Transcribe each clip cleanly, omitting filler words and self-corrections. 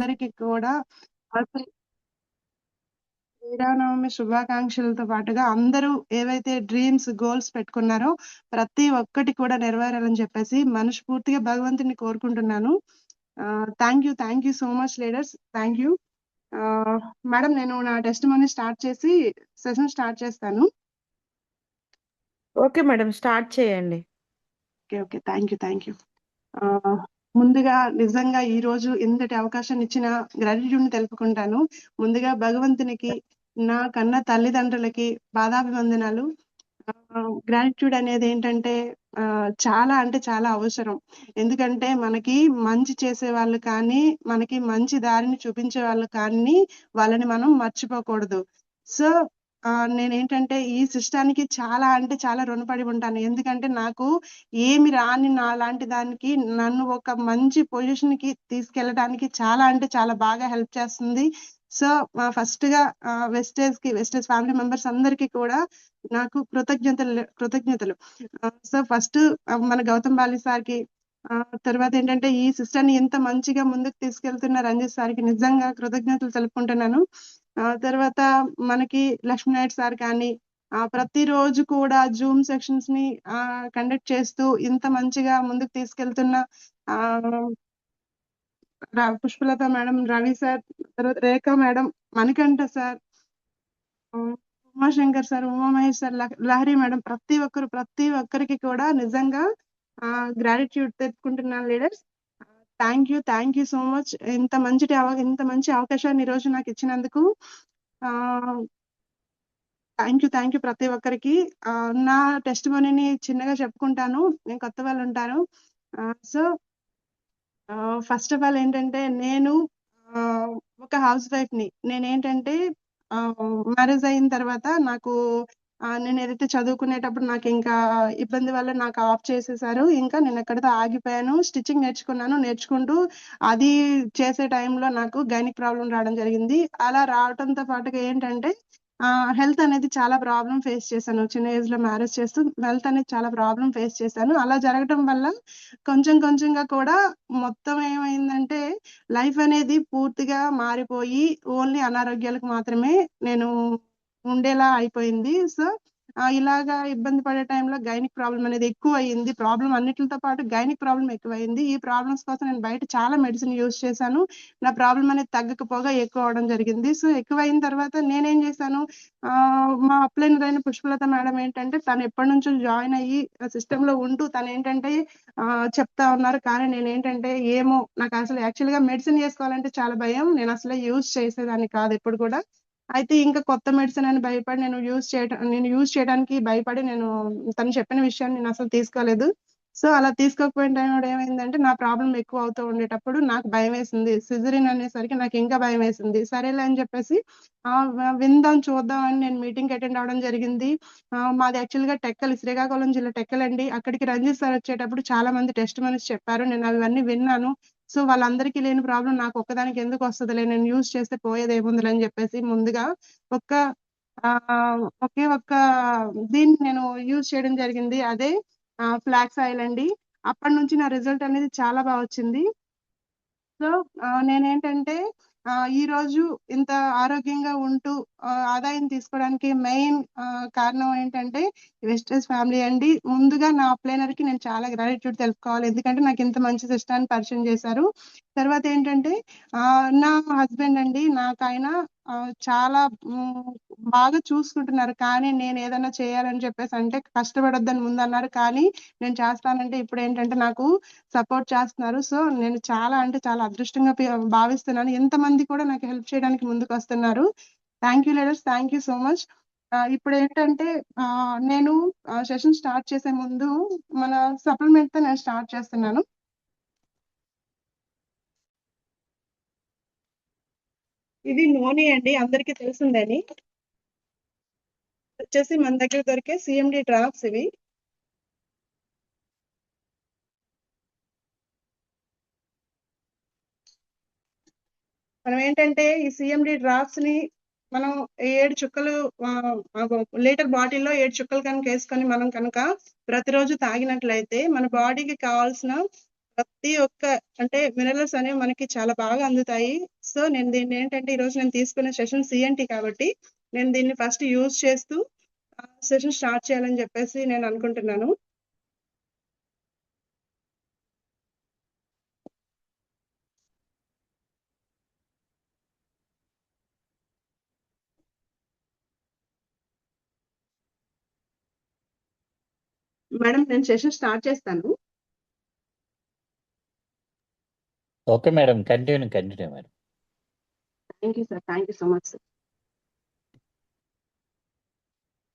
అందరికి కూడా అసలు శ్రీరామనవమి శుభాకాంక్షలతో పాటుగా అందరూ ఏవైతే డ్రీమ్స్ గోల్స్ పెట్టుకున్నారో ప్రతి ఒక్కటి కూడా నెరవేరాలని చెప్పేసి మనస్ఫూర్తిగా భగవంతుని కోరుకుంటున్నాను. Thank you so much leaders. Thank you. Madam, నేను నా టెస్ట్ మనీ స్టార్ట్ చేసి సెషన్ స్టార్ట్ చేస్తాను. ఓకే మేడం, స్టార్ట్ చేయండి. Okay, thank you. ముందుగా నిజంగా ఈ రోజు ఇంతటి అవకాశాన్ని ఇచ్చిన గ్రాటిట్యూడ్ ని తెలుపుకుంటాను. ముందుగా భగవంతునికి, నా కన్న తల్లిదండ్రులకి పాదాభివందనాలు. గ్రాటిట్యూడ్ అనేది ఏంటంటే చాలా అంటే చాలా అవసరం. ఎందుకంటే మనకి మంచి చేసే వాళ్ళు కానీ, మనకి మంచి దారిని చూపించే వాళ్ళు కానీ వాళ్ళని మనం మర్చిపోకూడదు. సో నేనేంటంటే ఈ సిస్టానికి చాలా అంటే చాలా రుణపడి ఉంటాను. ఎందుకంటే నాకు ఏమి రాని నా లాంటి దానికి నన్ను ఒక మంచి పొజిషన్ కి తీసుకెళ్ళడానికి చాలా అంటే చాలా బాగా హెల్ప్ చేస్తుంది. సో ఫస్ట్ గా వెస్టేజ్ ఫ్యామిలీ మెంబర్స్ అందరికీ కూడా నాకు కృతజ్ఞతలు. సో ఫస్ట్ మన గౌతమ్ బాలి సార్కి, తర్వాత ఏంటంటే ఈ సిస్టర్ ని ఎంత మంచిగా ముందుకు తీసుకెళ్తున్న రంజిత్ సార్కి నిజంగా కృతజ్ఞతలు తెలుపుకుంటున్నాను. తర్వాత మనకి లక్ష్మీనాయుడు సార్ కానీ ప్రతిరోజు కూడా జూమ్ సెక్షన్స్ ని కండక్ట్ చేస్తూ ఇంత మంచిగా ముందుకు తీసుకెళ్తున్న పుష్పలత మేడం, రవి సార్, తర్వాత Rekha madam, Manikanta sir, Umashankar sir, Umamahesh sir, Lahari madam, ప్రతి ఒక్కరికి కూడా నిజంగా గ్రాటిట్యూడ్ తెచ్చుకుంటున్నాను leaders. Thank you so much. ఇంత మంచి అవకాశాన్ని ఈరోజు నాకు ఇచ్చినందుకు థ్యాంక్ యూ ప్రతి ఒక్కరికి. నా టెస్ట్ మనీని చిన్నగా చెప్పుకుంటాను, నేను కొత్త వాళ్ళు ఉంటాను. సో ఫస్ట్ ఆఫ్ ఆల్ ఏంటంటే నేను ఒక హౌస్ వైఫ్ ని. నేనేంటంటే మ్యారేజ్ అయిన తర్వాత నాకు నేను ఏదైతే చదువుకునేటప్పుడు నాకు ఇంకా ఇబ్బంది వల్ల నాకు ఆఫ్ చేసేసారు. ఇంకా నేను ఎక్కడితో ఆగిపోయాను. స్టిచ్చింగ్ నేర్చుకుంటూ అది చేసే టైంలో నాకు గైనిక్ ప్రాబ్లం రావడం జరిగింది. అలా రావడంతో పాటుగా ఏంటంటే హెల్త్ అనేది చాలా ప్రాబ్లం ఫేస్ చేశాను. చిన్న ఏజ్ లో మ్యారేజ్ చేస్తూ హెల్త్ అనేది చాలా ప్రాబ్లం ఫేస్ చేశాను. అలా జరగటం వల్ల కొంచెంగా కూడా మొత్తం ఏమైందంటే లైఫ్ అనేది పూర్తిగా మారిపోయి ఓన్లీ అనారోగ్యాలకు మాత్రమే నేను ఉండేలా అయిపోయింది. సో ఇలాగా ఇబ్బంది పడే టైంలో గైనిక్ ప్రాబ్లం అనేది ఎక్కువ అయ్యింది. ప్రాబ్లం అన్నిటితో పాటు గైనిక్ ప్రాబ్లం ఎక్కువైంది. ఈ ప్రాబ్లమ్స్ కోసం నేను బయట చాలా మెడిసిన్ యూజ్ చేశాను. నా ప్రాబ్లం అనేది తగ్గకపోగా ఎక్కువ అవడం జరిగింది. సో ఎక్కువైన తర్వాత నేనేం చేశాను, మా అప్లైనర్ అయిన పుష్పలత మేడం ఏంటంటే తను ఎప్పటి నుంచో జాయిన్ అయ్యి సిస్టమ్ లో ఉంటూ తను ఏంటంటే చెప్తా ఉన్నారు. కానీ నేనేంటంటే ఏమో, నాకు అసలు యాక్చువల్ గా మెడిసిన్ వేసుకోవాలంటే చాలా భయం. నేను అసలు యూజ్ చేసేదాన్ని కాదు ఎప్పుడు కూడా. అయితే ఇంకా కొత్త మెడిసిన్ అని భయపడి నేను యూజ్ చేయడానికి భయపడి నేను తను చెప్పిన విషయాన్ని నేను అసలు తీసుకోలేదు. సో అలా తీసుకోకపోయిన టైం ఏమైందంటే నా ప్రాబ్లం ఎక్కువ అవుతూ ఉండేటప్పుడు నాకు భయం వేసింది. సిజరిన్ అనేసరికి నాకు ఇంకా భయం వేసింది. సరేలే అని చెప్పేసి విందాం చూద్దాం అని నేను మీటింగ్ అటెండ్ అవడం జరిగింది. మాది యాక్చువల్ గా టెక్కల్, శ్రీకాకుళం జిల్లా టెక్కల్ అండి. అక్కడికి రంజిత్ సార్ వచ్చేటప్పుడు చాలా మంది టెస్ట్ మనిషి చెప్పారు. నేను అవన్నీ విన్నాను. సో వాళ్ళందరికీ లేని ప్రాబ్లం నాకు ఒక్కదానికి ఎందుకు వస్తుందిలే, నేను యూజ్ చేస్తే పోయేది ఏముందిలే అని చెప్పేసి ముందుగా ఒక్క ఒకే ఒక్క దీన్ని నేను యూజ్ చేయడం జరిగింది. అదే ఫ్లాక్స్ ఆయిల్ అండి. అప్పటి నుంచి నా రిజల్ట్ అనేది చాలా బాగా వచ్చింది. సో నేనేంటంటే ఈ రోజు ఇంత ఆరోగ్యంగా ఉంటూ ఆదాయం తీసుకోవడానికి మెయిన్ కారణం ఏంటంటే వెస్టేజ్ ఫ్యామిలీ అండి. ముందుగా నా అప్లైనర్ కి నేను చాలా గ్రాటిట్యూడ్ తెలుపుకోవాలి. ఎందుకంటే నాకు ఇంత మంచి సిస్టాన్ని పరిచయం చేశారు. తర్వాత ఏంటంటే నా హస్బెండ్ అండి, నాకు ఆయన చాలా బాగా చూసుకుంటున్నారు. కానీ నేను ఏదైనా చేయాలని చెప్పేసి అంటే కష్టపడొద్దని ముందు అన్నారు. కానీ నేను చేస్తానంటే ఇప్పుడు ఏంటంటే నాకు సపోర్ట్ చేస్తున్నారు. సో నేను చాలా అంటే చాలా అదృష్టంగా భావిస్తున్నాను. ఎంతమంది కూడా నాకు హెల్ప్ చేయడానికి ముందుకు వస్తున్నారు. Thank you leaders, thank you so much. ఇప్పుడు ఏంటంటే నేను సెషన్ స్టార్ట్ చేసే ముందు మన సప్లిమెంట్ తో నేను స్టార్ట్ చేస్తున్నాను. ఇది నోని అండి, అందరికీ తెలిసిందని. వచ్చేసి మన దగ్గర దొరికే సిఎండి డ్రాప్స్ ఇవి. మనం ఏంటంటే ఈ సిఎండి డ్రాప్స్ ని మనం 7 చుక్కలు లీటర్ బాటిల్లో 7 చుక్కలు కనుక వేసుకొని మనం కనుక ప్రతిరోజు తాగినట్లయితే మన బాడీకి కావాల్సిన ప్రతి ఒక్క అంటే మినరల్స్ అనేవి మనకి చాలా బాగా అందుతాయి. సో నేను దీన్ని ఏంటంటే ఈరోజు నేను తీసుకునే సెషన్ సిఎన్‌టి కాబట్టి నేను దీన్ని ఫస్ట్ యూజ్ చేస్తూ సెషన్ స్టార్ట్ చేయాలని చెప్పేసి నేను అనుకుంటున్నాను. మేడం నేను సెషన్ స్టార్ట్ చేస్తాను. Okay madam, continue madam. Thank you sir, thank you so much sir.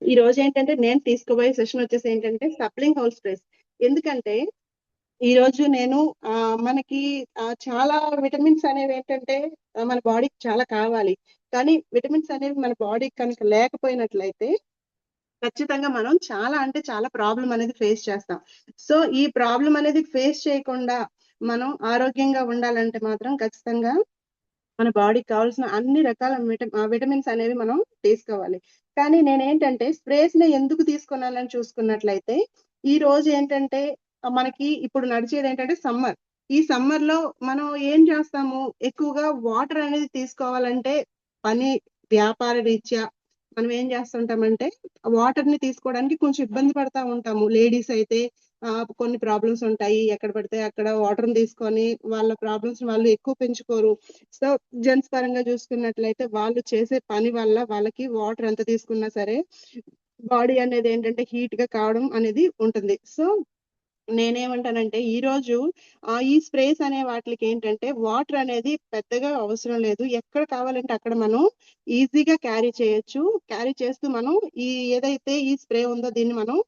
ఈ రోజు ఏంటంటే నేను తీసుకోబోయే సెషన్ వచ్చేసి ఏంటంటే సప్లింగ్ హోల్ స్ప్రేస్. ఎందుకంటే ఈ రోజు నేను మనకి చాలా విటమిన్స్ అనేవి ఏంటంటే మన బాడీకి చాలా కావాలి. కానీ విటమిన్స్ అనేవి మన బాడీకి కనుక లేకపోయినట్లయితే ఖచ్చితంగా మనం చాలా అంటే చాలా ప్రాబ్లం అనేది ఫేస్ చేస్తాం. సో ఈ ప్రాబ్లం అనేది ఫేస్ చేయకుండా మనం ఆరోగ్యంగా ఉండాలంటే మాత్రం ఖచ్చితంగా మన బాడీకి కావాల్సిన అన్ని రకాల విటమిన్స్ అనేవి మనం తీసుకోవాలి. కానీ నేనేంటంటే స్ప్రేస్ ని ఎందుకు తీసుకున్నానని చూసుకున్నట్లయితే ఈ రోజు ఏంటంటే మనకి ఇప్పుడు నడిచేది ఏంటంటే సమ్మర్. ఈ సమ్మర్ లో మనం ఏం చేస్తాము, ఎక్కువగా వాటర్ అనేది తీసుకోవాలంటే పని వ్యాపార రీత్యా మనం ఏం చేస్తుంటామంటే వాటర్ ని తీసుకోవడానికి కొంచెం ఇబ్బంది పడతా ఉంటాము. లేడీస్ అయితే కొన్ని ప్రాబ్లమ్స్ ఉంటాయి, ఎక్కడ పడితే అక్కడ వాటర్ తీసుకొని వాళ్ళ ప్రాబ్లమ్స్ వాళ్ళు ఎక్కువ పెంచుకోరు. సో జెంట్స్ పరంగా చూసుకున్నట్లయితే వాళ్ళు చేసే పని వల్ల వాళ్ళకి వాటర్ ఎంత తీసుకున్నా సరే బాడీ అనేది ఏంటంటే హీట్ గా కావడం అనేది ఉంటుంది. సో నేనేమంటానంటే ఈ రోజు ఈ స్ప్రేస్ అనే వాటికి ఏంటంటే వాటర్ అనేది పెద్దగా అవసరం లేదు. ఎక్కడ కావాలంటే అక్కడ మనం ఈజీగా క్యారీ చేయొచ్చు. క్యారీ చేస్తూ మనం ఈ ఏదైతే ఈ స్ప్రే ఉందో దీన్ని మనం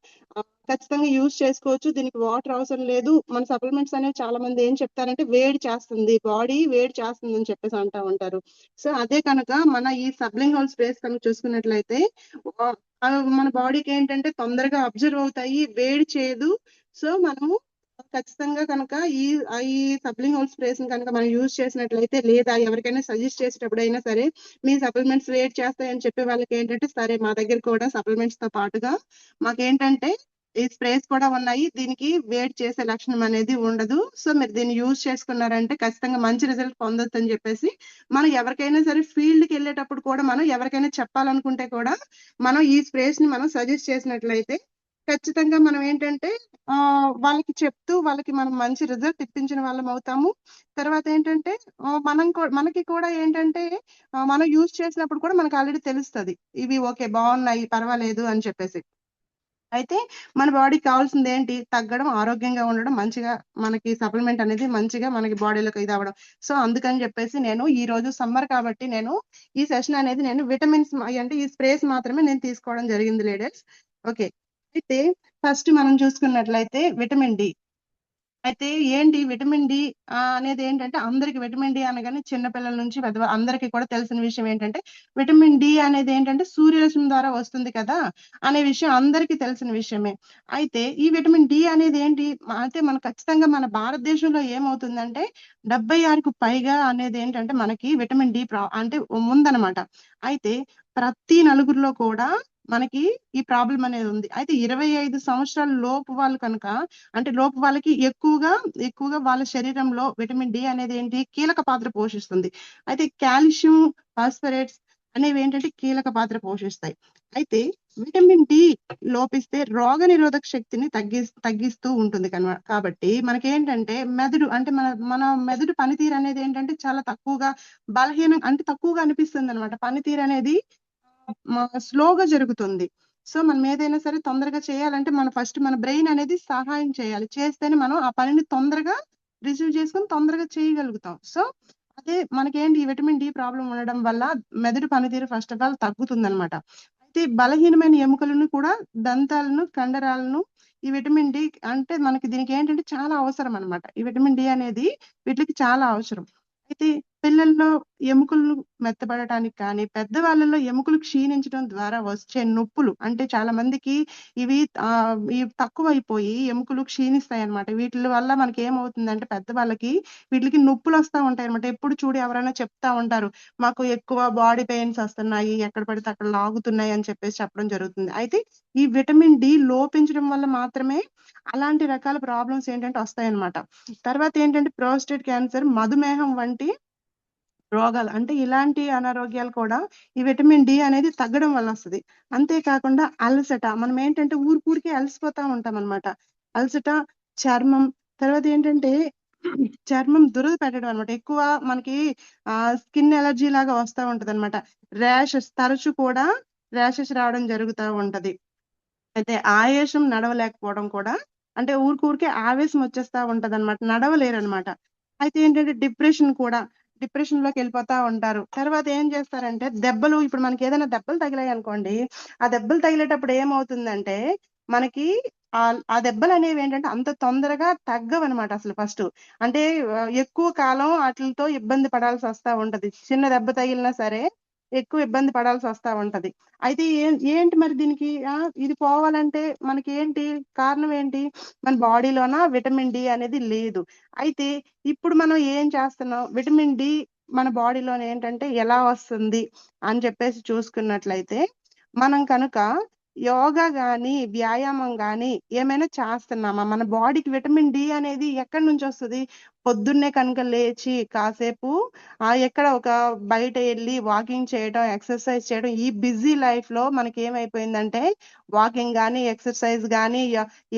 ఖచ్చితంగా యూజ్ చేసుకోవచ్చు. దీనికి వాటర్ అవసరం లేదు. మన సప్లిమెంట్స్ అనేవి చాలా మంది ఏం చెప్తారంటే వేడి చేస్తుంది, బాడీ వేడి చేస్తుంది అని చెప్పేసి అంటా ఉంటారు. సో అదే కనుక మన ఈ సబ్లింగ్ హోల్ స్ప్రేస్ కనుక చూసుకున్నట్లయితే మన బాడీకి ఏంటంటే తొందరగా అబ్జర్వ్ అవుతాయి, వేడి చేయదు. సో మనము ఖచ్చితంగా కనుక ఈ సప్లింగ్ హోల్ స్ప్రేస్ కనుక మనం యూజ్ చేసినట్లయితే, లేదా ఎవరికైనా సజెస్ట్ చేసేటప్పుడు అయినా సరే మీ సప్లిమెంట్స్ వేట్ చేస్తాయని చెప్పే వాళ్ళకి ఏంటంటే సరే మా దగ్గర కూడా సప్లిమెంట్స్ తో పాటుగా మాకేంటంటే ఈ స్ప్రేస్ కూడా ఉన్నాయి, దీనికి వేట్ చేసే లక్షణం అనేది ఉండదు. సో మీరు దీన్ని యూజ్ చేసుకున్నారంటే ఖచ్చితంగా మంచి రిజల్ట్ పొందొచ్చు అని చెప్పేసి మనం ఎవరికైనా సరే ఫీల్డ్ కి వెళ్ళేటప్పుడు కూడా మనం ఎవరికైనా చెప్పాలనుకుంటే కూడా మనం ఈ స్ప్రేస్ ని మనం సజెస్ట్ చేసినట్లయితే ఖచ్చితంగా మనం ఏంటంటే వాళ్ళకి చెప్తూ వాళ్ళకి మనం మంచి రిజల్ట్ ఇప్పించిన వాళ్ళం అవుతాము. తర్వాత ఏంటంటే మనకి కూడా ఏంటంటే మనం యూజ్ చేసినప్పుడు కూడా మనకు ఆల్రెడీ తెలుస్తుంది ఇవి ఓకే బాగున్నాయి పర్వాలేదు అని చెప్పేసి. అయితే మన బాడీకి కావాల్సింది ఏంటి, తగ్గడం, ఆరోగ్యంగా ఉండడం, మంచిగా మనకి సప్లిమెంట్ అనేది మంచిగా మనకి బాడీలోకి ఇది అవ్వడం. సో అందుకని చెప్పేసి నేను ఈ రోజు సమ్మర్ కాబట్టి నేను ఈ సెషన్ అనేది నేను విటమిన్స్ అంటే ఈ స్ప్రేస్ మాత్రమే నేను తీసుకోవడం జరిగింది లేడీస్. ఓకే, అయితే ఫస్ట్ మనం చూసుకున్నట్లయితే విటమిన్ డి. అయితే ఏంటి విటమిన్ డి అనేది ఏంటంటే అందరికి విటమిన్ డి అనగానే చిన్నపిల్లల నుంచి పెద్ద అందరికీ కూడా తెలిసిన విషయం ఏంటంటే విటమిన్ డి అనేది ఏంటంటే సూర్యరశ్మి ద్వారా వస్తుంది కదా అనే విషయం అందరికీ తెలిసిన విషయమే. అయితే ఈ విటమిన్ డి అనేది ఏంటి అయితే మన ఖచ్చితంగా మన భారతదేశంలో ఏమవుతుందంటే 76కు పైగా అనేది ఏంటంటే మనకి విటమిన్ డి అంటే ఉందన్నమాట. అయితే ప్రతి నలుగురిలో కూడా మనకి ఈ ప్రాబ్లం అనేది ఉంది. అయితే 25 సంవత్సరాల లోపు వాళ్ళు కనుక అంటే లోపు వాళ్ళకి ఎక్కువగా వాళ్ళ శరీరంలో విటమిన్ డి అనేది ఏంటి కీలక పాత్ర పోషిస్తుంది. అయితే కాల్షియం, ఫాస్ఫరేట్స్ అనేవి ఏంటంటే కీలక పాత్ర పోషిస్తాయి. అయితే విటమిన్ డి లోపిస్తే రోగ నిరోధక శక్తిని తగ్గిస్తూ ఉంటుంది కాబట్టి మనకేంటంటే మెదడు అంటే మన మెదడు పనితీరు అనేది ఏంటంటే చాలా తక్కువగా బలహీనం అంటే తక్కువగా అనిపిస్తుంది అనమాట. పనితీరు అనేది స్లోగా జరుగుతుంది. సో మనం ఏదైనా సరే తొందరగా చేయాలంటే మనం ఫస్ట్ మన బ్రెయిన్ అనేది సహాయం చేయాలి. చేస్తేనే మనం ఆ పనిని తొందరగా రిసీవ్ చేసుకొని తొందరగా చేయగలుగుతాం. సో అదే మనకేంటి ఈ విటమిన్ డి ప్రాబ్లం ఉండడం వల్ల మెదడు పనితీరు ఫస్ట్ ఆఫ్ ఆల్ తగ్గుతుందన్నమాట. అయితే బలహీనమైన ఎముకలను కూడా దంతాలను, కండరాలను ఈ విటమిన్ డి అంటే మనకి దీనికి ఏంటంటే చాలా అవసరం అన్నమాట. ఈ విటమిన్ డి అనేది వీటికి చాలా అవసరం. అయితే పిల్లల్లో ఎముకలు మెత్తబడటానికి కానీ, పెద్దవాళ్ళలో ఎముకలు క్షీణించడం ద్వారా వచ్చే నొప్పులు అంటే చాలా మందికి ఇవి తక్కువైపోయి ఎముకలు క్షీణిస్తాయన్నమాట. వీటిల వల్ల మనకేమవుతుందంటే పెద్దవాళ్ళకి వీటిలికి నొప్పులొస్తా ఉంటాయన్నమాట. ఎప్పుడు చూడు ఎవరైనా చెప్తా ఉంటారు. మాకు ఎక్కువ బాడీ పెయిన్స్ వస్తున్నాయి. ఎక్కడ పడితే అక్కడ లాగుతున్నాయి అని చెప్పేసి చెప్పడం జరుగుతుంది. అయితే ఈ విటమిన్ డి లోపించడం వల్ల మాత్రమే అలాంటి రకాల ప్రాబ్లమ్స్ ఏంటంటే వస్తాయన్నమాట. తర్వాత ఏంటంటే ప్రోస్టేట్ క్యాన్సర్, మధుమేహం వంటి రోగాలు అంటే ఇలాంటి అనారోగ్యాలు కూడా ఈ విటమిన్ డి అనేది తగ్గడం వల్ల వస్తది. అంతేకాకుండా అలసట మనం ఏంటంటే ఊరికే అలసిపోతా ఉంటాం అన్నమాట. అలసట, చర్మం తర్వాత ఏంటంటే చర్మం దురద పెట్టడం అన్నమాట. ఎక్కువ మనకి స్కిన్ ఎలర్జీ లాగా వస్తా ఉంటదన్నమాట. ర్యాషెస్ తరచు కూడా ర్యాషెస్ రావడం జరుగుతా ఉంటది. అయితే ఆయాసం, నడవలేకపోవడం కూడా అంటే ఊరికే ఆవేశం వచ్చేస్తా ఉంటదన్నమాట. నడవలేరన్నమాట. అయితే ఏంటంటే డిప్రెషన్‌లోకి వెళ్ళిపోతా ఉంటారు. తర్వాత ఏం చేస్తారంటే దెబ్బలు ఇప్పుడు మనకేదైనా దెబ్బలు తగిలాయనుకోండి, ఆ దెబ్బలు తగిలేటప్పుడు ఏమవుతుందంటే మనకి ఆ దెబ్బలనేవి ఏంటంటే అంత తొందరగా తగ్గవనమాట అసలు ఫస్టు. అంటే ఎక్కువ కాలం ఆటిలతో ఇబ్బంది పడాల్సి వస్తా ఉంటది. చిన్న దెబ్బ తగిలినా సరే ఎక్కువ ఇబ్బంది పడాల్సి వస్తా ఉంటది. అయితే ఏంటి మరి దీనికి ఇది పోవాలంటే మనకేంటి కారణం ఏంటి? మన బాడీలోన విటమిన్ డి అనేది లేదు. అయితే ఇప్పుడు మనం ఏం చేస్తున్నాం? విటమిన్ డి మన బాడీలోన ఏంటంటే ఎలా వస్తుంది అని చెప్పేసి చూసుకున్నట్లయితే, మనం కనుక యోగా గాని, వ్యాయామం గాని ఏమైనా చేస్తున్నామా? మన బాడీకి విటమిన్ డి అనేది ఎక్కడి నుంచొస్తది? పొద్దున్నే కనుక లేచి కాసేపు ఎక్కడ ఒక బయట ఎళ్లి వాకింగ్ చేయడం, ఎక్సర్‌సైజ్ చేయడం ఈ బిజీ లైఫ్‌లో మనకేమైపోయిందంటే వాకింగ్ గాని, ఎక్సర్‌సైజ్ గాని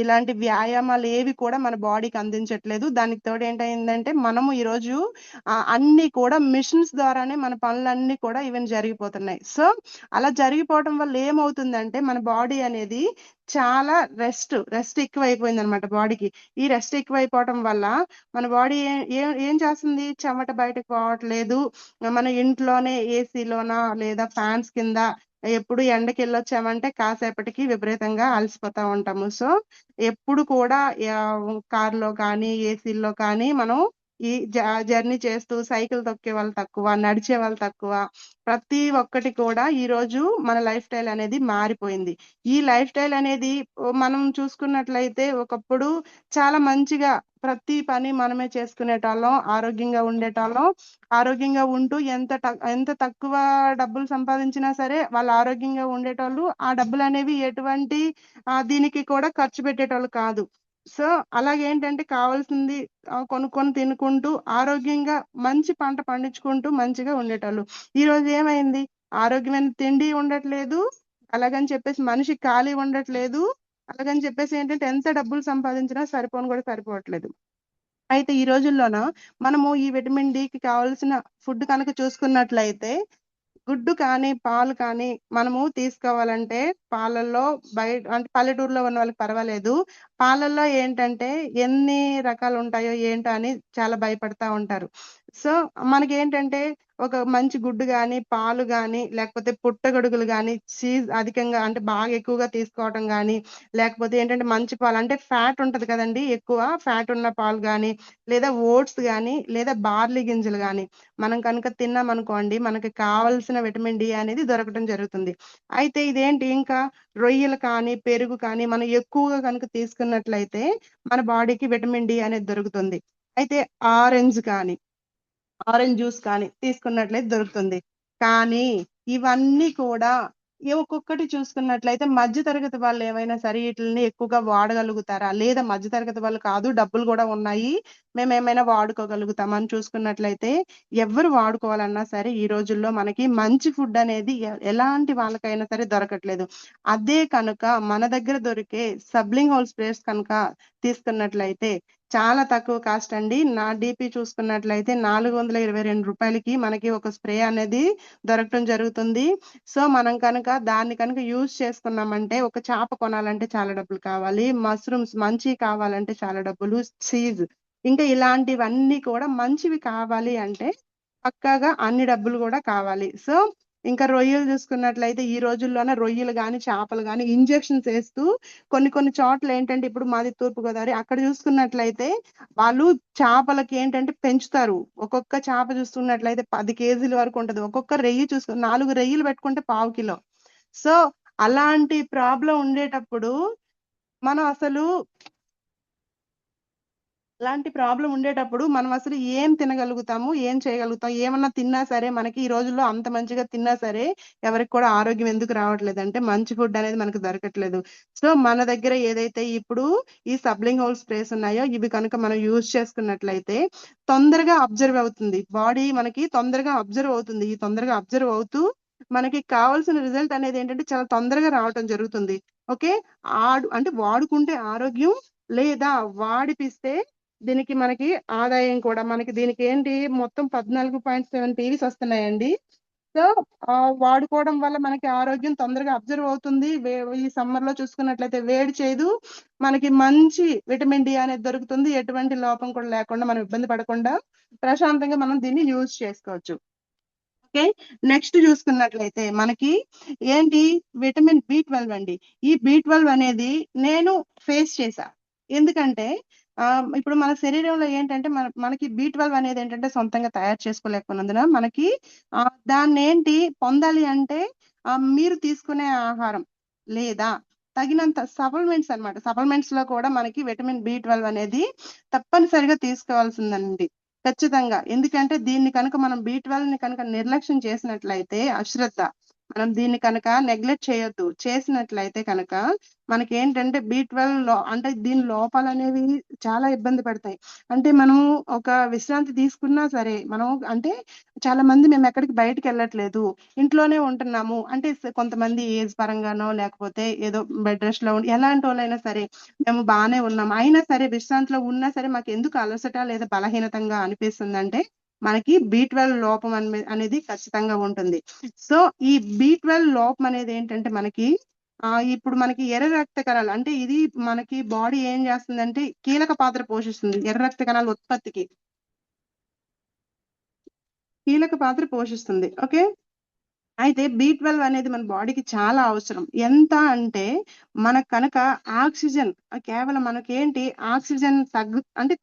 ఇలాంటి వ్యాయామాలేవి కూడా మన బాడీకి అందించట్లేదు. దానికి తోడు ఏంటయిందంటే మనము ఈరోజు అన్నీ కూడా మిషన్స్ ద్వారానే మన పనులన్నీ కూడా ఈవెన్ జరిగిపోతున్నాయి. సో, అలా జరిగిపోవటం వల్ల ఏమవుతుందంటే మన బాడీ అనేది చాలా రెస్ట్ ఎక్కువైపోయిందనమాట బాడీకి. ఈ రెస్ట్ ఎక్కువైపోవటం వల్ల మన బాడీ ఏ ఏ ఏం చేస్తుంది? చెమట బయటకు పోవట్లేదు. మన ఇంట్లోనే ఏసీలోన లేదా ఫ్యాన్స్ కింద ఎప్పుడు ఎండకెళ్ళొచ్చామంటే కాసేపటికి విపరీతంగా అలసిపోతా ఉంటాము. సో, ఎప్పుడు కూడా కార్‌లో కానీ, ఏసీల్లో కానీ మనం ఈ జర్నీ చేస్తూ సైకిల్ తొక్కే వాళ్ళు తక్కువ, నడిచే వాళ్ళు తక్కువ. ప్రతి ఒక్కటి కూడా ఈరోజు మన లైఫ్ స్టైల్ అనేది మారిపోయింది. ఈ లైఫ్ స్టైల్ అనేది మనం చూసుకున్నట్లయితే ఒకప్పుడు చాలా మంచిగా ప్రతి పని మనమే చేసుకునేటోళ్ళం. ఆరోగ్యంగా ఉండేటోళ్ళం. ఆరోగ్యంగా ఉంటూ ఎంత తక్కువ డబ్బులు సంపాదించినా సరే వాళ్ళు ఆరోగ్యంగా ఉండేటోళ్ళు. ఆ డబ్బులనేవి ఎటువంటి దీనికి కూడా ఖర్చు పెట్టేటోళ్ళు కాదు. సో, అలాగేంటంటే కావాల్సింది కొనుక్కొని తినుకుంటూ ఆరోగ్యంగా మంచి పంట పండించుకుంటూ మంచిగా ఉండేటోళ్ళు. ఈరోజు ఏమైంది? ఆరోగ్యమైన తిండి ఉండట్లేదు. అలాగని చెప్పేసి మనిషి ఖాళీ ఉండట్లేదు. అలాగని చెప్పేసి ఏంటంటే ఎంత డబ్బులు సంపాదించినా సరిపోను కూడా సరిపోవట్లేదు. అయితే ఈ రోజుల్లోన మనము ఈ విటమిన్ డికి కావాల్సిన ఫుడ్ కనుక చూసుకున్నట్లయితే గుడ్డు కానీ, పాలు కానీ మనము తీసుకోవాలంటే పాలల్లో అంటే పల్లెటూరులో ఉన్న వాళ్ళకి పర్వాలేదు. పాలల్లో ఏంటంటే ఎన్ని రకాలుంటాయో ఏంటో అని చాలా భయపడతా ఉంటారు. సో, మనకేంటంటే ఒక మంచి గుడ్డు గాని, పాలు గాని, లేకపోతే పుట్టగొడుగులు గాని, చీజ్ అధికంగా అంటే బాగా ఎక్కువగా తీసుకోవటం గాని, లేకపోతే ఏంటంటే మంచి పాలు అంటే ఫ్యాట్ ఉంటది కదండీ! ఎక్కువ ఫ్యాట్ ఉన్న పాలు గాని, లేదా ఓట్స్ గాని, లేదా బార్లీ గింజలు గాని మనం కనుక తిన్నామనుకోండి మనకి కావాల్సిన విటమిన్ డి అనేది దొరకటం జరుగుతుంది. అయితే ఇదేంటి ఇంకా రొయ్యలు కానీ, పెరుగు కానీ మనం ఎక్కువగా కనుక తీసుకున్నట్లయితే మన బాడీకి విటమిన్ డి అనేది దొరుకుతుంది. అయితే ఆరెంజ్ కానీ ఆరెంజ్ జ్యూస్ కానీ తీసుకున్నట్లయితే దొరుకుతుంది. కానీ ఇవన్నీ కూడా ఒక్కొక్కటి చూసుకున్నట్లయితే మధ్య తరగతి వాళ్ళు ఏమైనా సరే ఈటిల్ని ఎక్కువగా వాడగలుగుతారా? లేదా మధ్య తరగతి వాళ్ళు కాదు డబ్బులు గూడా ఉన్నాయి. మేమేమైనా వాడుకోగలుగుతామా అని చూసుకున్నట్లయితే ఎవ్వరు వాడుకోవాలన్నా సరే ఈ రోజుల్లో మనకి మంచి ఫుడ్ అనేది ఎలాంటి వాళ్ళకైనా సరే దొరకట్లేదు. అదే కనుక మన దగ్గర దొరికే సబ్లింగ్ హోల్ స్ప్రేస్ కనుక తీసుకున్నట్లయితే చాలా తక్కువ కాస్ట్ అండి. నా డీపీ చూసుకున్నట్లయితే రూ. 422కి మనకి ఒక స్ప్రే అనేది దొరకటం జరుగుతుంది. సో, మనం కనుక దాన్ని కనుక యూజ్ చేసుకున్నామంటే ఒక చాప కొనాలంటే చాలా డబ్బులు కావాలి. మష్రూమ్స్ మంచియి కావాలంటే చాలా డబ్బులు. చీజ్ ఇంకా ఇలాంటివన్నీ కూడా మంచివి కావాలి అంటే పక్కాగా అన్ని డబ్బులు గూడా కావాలి. సో, ఇంకా రొయ్యలు చూసుకున్నట్లయితే ఈ రోజుల్లోనే రొయ్యలు కానీ చేపలు కానీ ఇంజెక్షన్స్ వేస్తూ కొన్ని చోట్ల ఏంటంటే ఇప్పుడు మాది తూర్పుగోదావరి అక్కడ చూసుకున్నట్లయితే వాళ్ళు చేపలకి ఏంటంటే పెంచుతారు. ఒక్కొక్క చేప చూసుకున్నట్లయితే 10 కేజీల వరకు ఉంటది. ఒక్కొక్క రెయ్యి 4 రెయ్యలు పెట్టుకుంటే 1/2 కిలో. సో అలాంటి ప్రాబ్లం ఉండేటప్పుడు మనం అసలు మనం అసలు ఏం తినగలుగుతాము, ఏం చేయగలుగుతాం, ఏమన్నా తిన్నా సరే మనకి ఈ రోజుల్లో అంత మంచిగా తిన్నా సరే ఎవరికి కూడా ఆరోగ్యం ఎందుకు రావట్లేదు అంటే మంచి ఫుడ్ అనేది మనకు దొరకట్లేదు. సో మన దగ్గర ఏదైతే ఇప్పుడు ఈ సబ్లింగ్ హోల్ స్ప్రేస్ ఉన్నాయో ఇవి కనుక మనం యూజ్ చేసుకున్నట్లయితే తొందరగా అబ్జర్వ్ అవుతుంది. బాడీ మనకి తొందరగా అబ్జర్వ్ అవుతుంది. ఈ తొందరగా అబ్జర్వ్ అవుతూ మనకి కావాల్సిన రిజల్ట్ అనేది ఏంటంటే చాలా తొందరగా రావటం జరుగుతుంది. ఓకే, అంటే వాడుకుంటే ఆరోగ్యం, లేదా వాడిపిస్తే దీనికి మనకి ఆదాయం కూడా. మనకి దీనికి ఏంటి మొత్తం 14.7 టీవీస్ వస్తున్నాయండి. సో వాడుకోవడం వల్ల మనకి ఆరోగ్యం తొందరగా అబ్జర్వ్ అవుతుంది. ఈ సమ్మర్ లో చూసుకున్నట్లయితే వేడి చేయదు, మనకి మంచి విటమిన్ డి అనేది దొరుకుతుంది. ఎటువంటి లోపం కూడా లేకుండా మనం ఇబ్బంది పడకుండా ప్రశాంతంగా మనం దీన్ని యూజ్ చేసుకోవచ్చు. ఓకే, నెక్స్ట్ చూసుకున్నట్లయితే మనకి ఏంటి విటమిన్ B12 అండి. ఈ B12 అనేది నేను ఫేస్ చేశా. ఎందుకంటే ఇప్పుడు మన శరీరంలో ఏంటంటే మనకి B12 అనేది ఏంటంటే సొంతంగా తయారు చేసుకోలేకపోయినందున మనకి దాన్ని ఏంటి పొందాలి అంటే మీరు తీసుకునే ఆహారం లేదా తగినంత సప్లిమెంట్స్ అన్నమాట. సప్లిమెంట్స్ లో కూడా మనకి విటమిన్ B12 అనేది తప్పనిసరిగా తీసుకోవాల్సిందండి, ఖచ్చితంగా. ఎందుకంటే దీన్ని కనుక మనం B12 ని కనుక నిర్లక్ష్యం చేసినట్లయితే, అశ్రద్ధ, మనం దీన్ని కనుక నెగ్లెక్ట్ చేయొద్దు, చేసినట్లయితే కనుక మనకి ఏంటంటే B12 అంటే దీని లోపాలు అనేవి చాలా ఇబ్బంది పడతాయి. అంటే మనం ఒక విశ్రాంతి తీసుకున్నా సరే, మనం అంటే చాలా మంది మేము ఎక్కడికి బయటకు వెళ్ళట్లేదు, ఇంట్లోనే ఉంటున్నాము అంటే కొంతమంది ఏజ్ పరంగానో లేకపోతే ఏదో బెడ్ రెస్ట్ లో ఎలాంటి వాళ్ళైనా సరే మేము బాగానే ఉన్నాం, అయినా సరే విశ్రాంతిలో ఉన్నా సరే మాకు ఎందుకు అలసట లేదా బలహీనతంగా అనిపిస్తుంది అంటే మనకి B12 లోపం అనేది ఖచ్చితంగా ఉంటుంది. సో ఈ B12 లోపం అనేది ఏంటంటే మనకి ఇప్పుడు మనకి ఎర్ర రక్త కణాలు, అంటే ఇది మనకి బాడీ ఏం చేస్తుందంటే కీలక పాత్ర పోషిస్తుంది. ఎర్ర రక్త కణాల ఉత్పత్తికి కీలక పాత్ర పోషిస్తుంది. ఓకే, అయితే B12 అనేది మన బాడీకి చాలా అవసరం. ఎంత అంటే మనకు కనుక ఆక్సిజన్ కేవలం మనకేంటి ఆక్సిజన్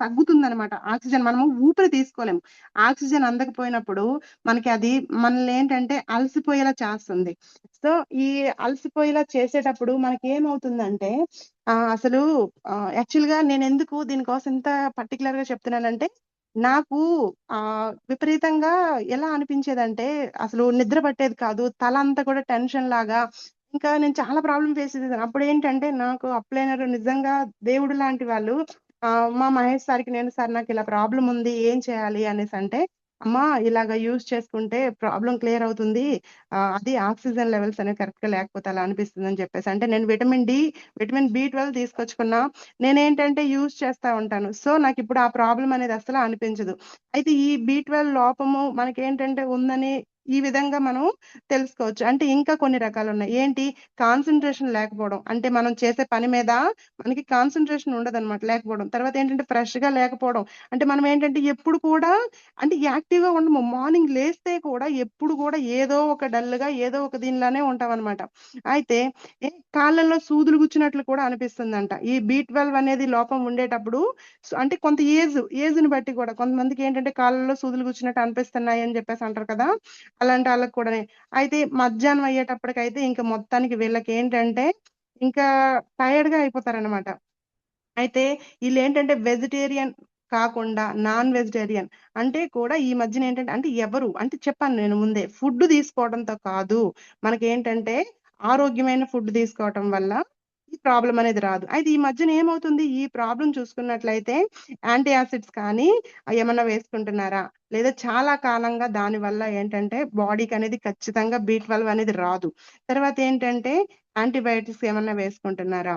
తగ్గుతుంది అనమాట. ఆక్సిజన్ మనము ఊపిరి తీసుకోలేము. ఆక్సిజన్ అందకపోయినప్పుడు మనకి అది మనల్ని ఏంటంటే అలసిపోయేలా చేస్తుంది. సో ఈ అలసిపోయేలా చేసేటప్పుడు మనకి ఏమవుతుందంటే అసలు యాక్చువల్ గా నేను ఎందుకు దీనికోసం ఇంత పర్టికులర్ గా చెప్తున్నానంటే నాకు విపరీతంగా ఎలా అనిపించేదంటే అసలు నిద్ర పట్టేది కాదు, తల అంతా కూడా టెన్షన్ లాగా. ఇంకా నేను చాలా ప్రాబ్లం ఫేస్ చేసేదాన్ని. అప్పుడు ఏంటంటే నాకు అప్లైనర్ నిజంగా దేవుడు లాంటి వాళ్ళు మా మహేష్ సార్కి నేను, సార్ నాకు ఇలా ప్రాబ్లం ఉంది ఏం చేయాలి అనేసి అంటే, అమ్మా ఇలాగ యూజ్ చేసుకుంటే ప్రాబ్లం క్లియర్ అవుతుంది, అది ఆక్సిజన్ లెవెల్స్ అనేవి కరెక్ట్ గా లేకపోతే అలా అనిపిస్తుంది అని చెప్పేసి అంటే నేను విటమిన్ B12 తీసుకొచ్చుకున్నా. నేనేంటంటే యూజ్ చేస్తా ఉంటాను. సో నాకు ఇప్పుడు ఆ ప్రాబ్లం అనేది అసలు అనిపించదు. అయితే ఈ B12 లోపము మనకి ఏంటంటే ఉందని ఈ విధంగా మనం తెలుసుకోవచ్చు. అంటే ఇంకా కొన్ని రకాలు ఉన్నాయి. ఏంటి కాన్సన్ట్రేషన్ లేకపోవడం, అంటే మనం చేసే పని మీద మనకి కాన్సన్ట్రేషన్ ఉండదు అనమాట, లేకపోవడం. తర్వాత ఏంటంటే ఫ్రెష్ గా లేకపోవడం, అంటే మనం ఏంటంటే ఎప్పుడు కూడా అంటే యాక్టివ్ గా ఉండము. మార్నింగ్ లేస్తే కూడా ఎప్పుడు కూడా ఏదో ఒక డల్ గా ఏదో ఒక దీనిలానే ఉంటాం అనమాట. అయితే కాళ్ళల్లో సూదులు గుచ్చినట్లు కూడా అనిపిస్తుందంట. ఈ B12 అనేది లోపం ఉండేటప్పుడు అంటే కొంత ఏజ్ ని బట్టి కూడా కొంతమందికి ఏంటంటే కాళ్ళలో సూదులు గుచ్చినట్టు అనిపిస్తున్నాయి అని చెప్పేసి అంటారు కదా, అలాంటి వాళ్ళకి కూడా. అయితే మధ్యాహ్నం అయ్యేటప్పటికైతే ఇంకా మొత్తానికి వీళ్ళకి ఏంటంటే ఇంకా టైర్డ్ గా అయిపోతారనమాట. అయితే వీళ్ళు ఏంటంటే వెజిటేరియన్ కాకుండా నాన్ వెజిటేరియన్ అంటే కూడా ఈ మధ్యన ఏంటంటే అంటే ఎవరు అంటే చెప్పాను నేను ముందే, ఫుడ్ తీసుకోవడంతో కాదు, మనకి ఏంటంటే ఆరోగ్యమైన ఫుడ్ తీసుకోవటం వల్ల ఈ ప్రాబ్లం అనేది రాదు. అయితే ఈ మధ్యన ఏమవుతుంది, ఈ ప్రాబ్లం చూసుకున్నట్లయితే యాంటీ యాసిడ్స్ కానీ ఏమన్నా వేసుకుంటున్నారా, లేదా చాలా కాలంగా దాని వల్ల ఏంటంటే బాడీకి అనేది ఖచ్చితంగా B12 అనేది రాదు. తర్వాత ఏంటంటే యాంటీబయాటిక్స్ ఏమన్నా వేసుకుంటున్నారా,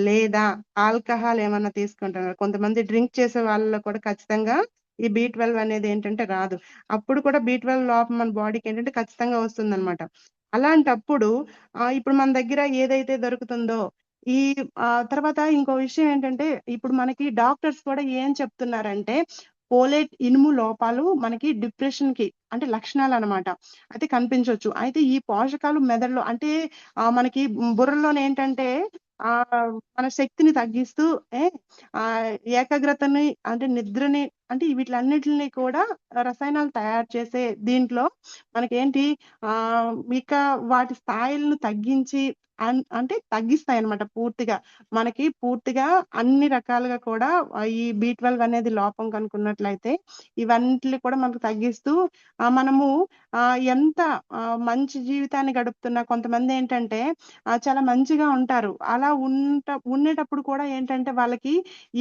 లేదా ఆల్కహాల్ ఏమన్నా తీసుకుంటున్నారా. కొంతమంది డ్రింక్ చేసే వాళ్ళలో కూడా ఖచ్చితంగా ఈ B12 అనేది ఏంటంటే రాదు. అప్పుడు కూడా B12 లోపం మన బాడీకి ఏంటంటే ఖచ్చితంగా వస్తుందన్నమాట. అలాంటప్పుడు ఇప్పుడు మన దగ్గర ఏదైతే దొరుకుతుందో ఈ తర్వాత ఇంకో విషయం ఏంటంటే ఇప్పుడు మనకి డాక్టర్స్ కూడా ఏం చెప్తున్నారంటే పోలేట్ ఇనుము లోపాలు మనకి డిప్రెషన్ కి అంటే లక్షణాలు అనమాట అయితే కనిపించవచ్చు. అయితే ఈ పోషకాలు మెదడులో అంటే మనకి బుర్రలోనే ఏంటంటే ఆ మన శక్తిని తగ్గిస్తూ ఏ ఆ ఏకాగ్రతని అంటే నిద్రని అంటే వీటిలన్నిటిని కూడా రసాయనాలు తయారు చేసే దీంట్లో మనకేంటి ఆ ఇక వాటి స్థాయిలను తగ్గించి అంటే తగ్గిస్తాయి అన్నమాట పూర్తిగా. మనకి పూర్తిగా అన్ని రకాలుగా కూడా ఈ B12 అనేది లోపం కనుక్కున్నట్లయితే ఇవన్నిటిని కూడా మనకు తగ్గిస్తూ మనము ఎంత మంచి జీవితాన్ని గడుపుతున్నా కొంతమంది ఏంటంటే చాలా మంచిగా ఉంటారు. అలా ఉండేటప్పుడు కూడా ఏంటంటే వాళ్ళకి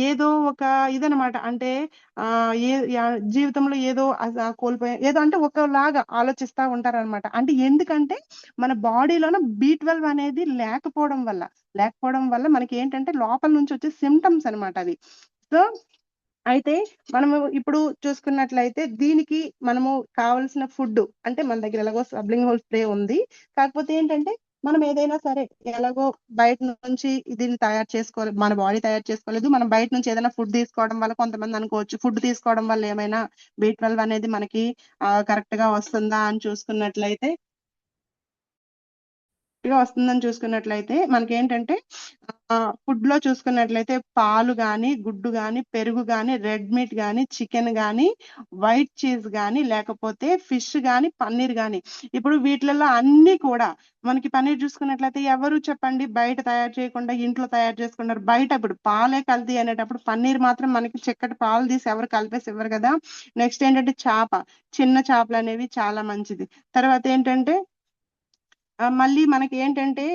ఏదో ఒక ఇదనమాట అంటే జీవితంలో ఏదో కోల్పోయా ఏదో అంటే ఒకలాగా ఆలోచిస్తా ఉంటారనమాట. అంటే ఎందుకంటే మన బాడీలోన B12 అనేది లేకపోవడం వల్ల మనకి ఏంటంటే లోపల నుంచి వచ్చే సిమ్టమ్స్ అనమాట అది. సో అయితే మనము ఇప్పుడు చూసుకున్నట్లయితే దీనికి మనము కావలసిన ఫుడ్ అంటే మన దగ్గర ఎలాగో సబ్లింగ్ హోల్ స్ప్రే ఉంది. కాకపోతే ఏంటంటే మనం ఏదైనా సరే ఎలాగో బయట నుంచి దీన్ని తయారు చేసుకోవాలి, మన బాడీ తయారు చేసుకోలేదు. మనం బయట నుంచి ఏదైనా ఫుడ్ తీసుకోవడం వల్ల కొంతమంది అనుకోవచ్చు ఫుడ్ తీసుకోవడం వల్ల ఏమైనా B12 అనేది మనకి కరెక్ట్ గా వస్తుందా అని చూసుకున్నట్లయితే వస్తుందని చూసుకున్నట్లయితే మనకేంటంటే ఫుడ్ లో చూసుకున్నట్లయితే పాలు గాని, గుడ్డు గాని, పెరుగు గాని, రెడ్ మీట్ గాని, చికెన్ గాని, వైట్ చీజ్ గాని, లేకపోతే ఫిష్ గాని, పన్నీర్ గాని ఇప్పుడు వీటిలలో అన్ని కూడా మనకి పన్నీర్ చూసుకున్నట్లయితే ఎవరు చెప్పండి బయట తయారు చేయకుండా ఇంట్లో తయారు చేసుకున్నారు. బయట ఇప్పుడు పాలే కల్తీ అనేటప్పుడు పన్నీర్ మాత్రం మనకి చక్కటి పాలు తీసి ఎవరు కలిపేసి ఇవ్వరు కదా. నెక్స్ట్ ఏంటంటే చిన్న చేపలు అనేవి చాలా మంచిది. తర్వాత ఏంటంటే మళ్ళీ మనకి ఏంటంటే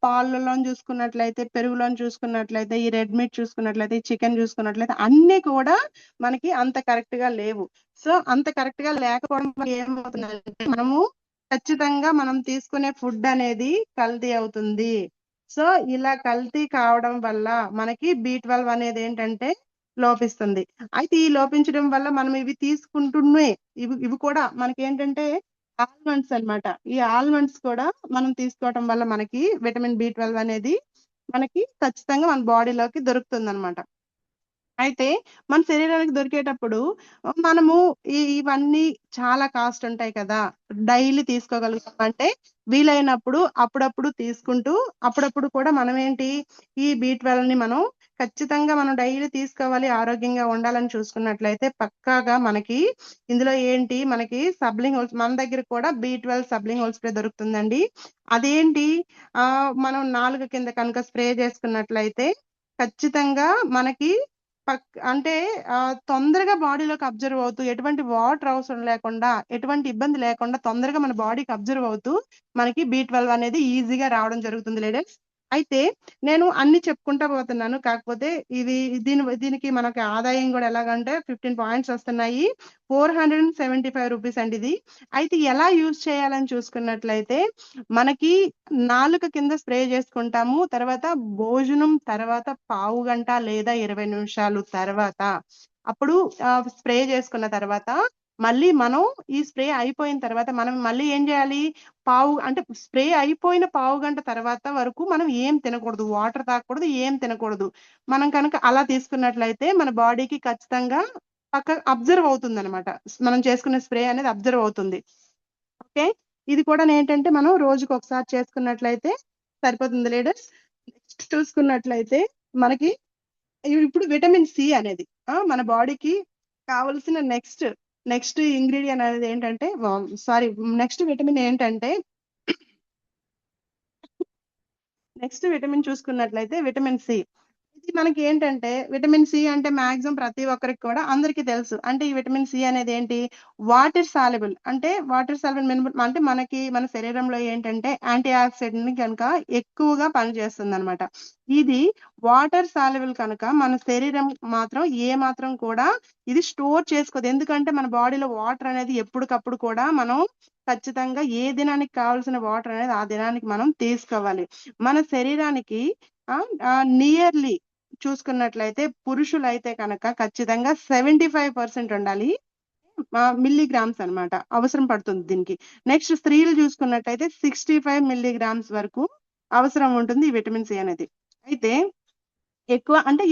పాలలో చూసుకున్నట్లయితే, పెరుగులో చూసుకున్నట్లయితే, ఈ రెడ్ మీట్ చూసుకున్నట్లయితే, ఈ చికెన్ చూసుకున్నట్లయితే అన్ని కూడా మనకి అంత కరెక్ట్ గా లేవు. సో అంత కరెక్ట్ గా లేకపోవడం వల్ల ఏమవుతుందంటే మనము ఖచ్చితంగా మనం తీసుకునే ఫుడ్ అనేది కల్తీ అవుతుంది. సో ఇలా కల్తీ కావడం వల్ల మనకి B12 అనేది ఏంటంటే లోపిస్తుంది. అయితే ఈ లోపించడం వల్ల మనం ఇవి తీసుకుంటున్నే ఇవి కూడా మనకి ఏంటంటే ఆల్మండ్స్ అన్నమాట. ఈ ఆల్మండ్స్ కూడా మనం తీసుకోవటం వల్ల మనకి విటమిన్ B12 అనేది మనకి ఖచ్చితంగా మన బాడీలోకి దొరుకుతుంది అనమాట. అయితే మన శరీరానికి దొరికేటప్పుడు మనము ఇవన్నీ చాలా కాస్ట్ ఉంటాయి కదా. డైలీ తీసుకోగలుగుతాం అంటే వీలైనప్పుడు అప్పుడప్పుడు తీసుకుంటూ అప్పుడప్పుడు కూడా మనం ఏంటి ఈ B12 ని మనం ఖచ్చితంగా మనం డైలీ తీసుకోవాలి, ఆరోగ్యంగా ఉండాలని చూసుకున్నట్లయితే పక్కాగా మనకి ఇందులో ఏంటి మనకి సబ్లింగ్ హోల్స్ మన దగ్గర కూడా B12 సబ్లింగ్ హోల్ స్ప్రే దొరుకుతుందండి. అదేంటి మనం నాలుగు కింద కనుక స్ప్రే చేసుకున్నట్లయితే ఖచ్చితంగా మనకి అంటే తొందరగా బాడీలోకి అబ్జర్వ్ అవుతూ ఎటువంటి వాటర్ అవసరం లేకుండా ఎటువంటి ఇబ్బంది లేకుండా తొందరగా మన బాడీకి అబ్జర్వ్ అవుతూ మనకి B12 అనేది ఈజీగా రావడం జరుగుతుంది లేడీస్. అయితే నేను అన్ని చెప్పుకుంటా పోతున్నాను. కాకపోతే దీనికి మనకి ఆదాయం కూడా ఎలాగంటే 15 పాయింట్స్ వస్తున్నాయి. 475 రూపీస్ అండి ఇది. అయితే ఎలా యూజ్ చేయాలని చూసుకున్నట్లయితే మనకి నాలుక కింద స్ప్రే చేసుకుంటాము. తర్వాత భోజనం తర్వాత పావు గంట లేదా 20 నిమిషాలు తర్వాత అప్పుడు స్ప్రే చేసుకున్న తర్వాత మళ్ళీ మనం ఈ స్ప్రే అయిపోయిన తర్వాత మనం మళ్ళీ ఏం చేయాలి అంటే స్ప్రే అయిపోయిన పావు గంట తర్వాత వరకు మనం ఏం తినకూడదు, వాటర్ తాగకూడదు, ఏం తినకూడదు. మనం కనుక అలా తీసుకున్నట్లయితే మన బాడీకి ఖచ్చితంగా అబ్జర్వ్ అవుతుంది అనమాట. మనం చేసుకునే స్ప్రే అనేది అబ్జర్వ్ అవుతుంది. ఓకే, ఇది కూడా ఏంటంటే మనం రోజుకి ఒకసారి చేసుకున్నట్లయితే సరిపోతుంది లేడీస్. నెక్స్ట్ చూసుకున్నట్లయితే మనకి ఇప్పుడు విటమిన్ సి అనేది మన బాడీకి కావలసిన నెక్స్ట్ ఇంగ్రీడియంట్ అనేది ఏంటంటే నెక్స్ట్ విటమిన్ ఏంటంటే నెక్స్ట్ విటమిన్ చూసుకున్నట్లయితే విటమిన్ సి. ఇది మనకి ఏంటంటే విటమిన్ సి అంటే మాక్సిమం ప్రతి ఒక్కరికి కూడా అందరికీ తెలుసు. అంటే ఈ విటమిన్ సి అనేది ఏంటి వాటర్ సాల్యుబుల్ అంటే అంటే మన శరీరంలో ఏంటంటే యాంటీ ఆక్సిడెంట్ ని కనుక ఎక్కువగా పనిచేస్తుంది అనమాట. ఇది వాటర్ సాల్యుబుల్ కనుక మన శరీరం మాత్రం ఏ మాత్రం కూడా ఇది స్టోర్ చేసుకోదు. ఎందుకంటే మన బాడీలో వాటర్ అనేది ఎప్పటికప్పుడు కూడా మనం ఖచ్చితంగా ఏ దినానికి కావాల్సిన వాటర్ అనేది ఆ దినానికి మనం తీసుకోవాలి. మన శరీరానికి నియర్లీ చూసుకున్నట్లయితే పురుషులైతే కనుక ఖచ్చితంగా 75% ఉండాలి మిల్లీగ్రామ్స్ అన్నమాట అవసరం పడుతుంది దీనికి. నెక్స్ట్ స్త్రీలు చూసుకున్నట్లయితే 65 మిల్లీగ్రామ్స్ వరకు అవసరం ఉంటుంది ఈ విటమిన్ సి అనేది. అయితే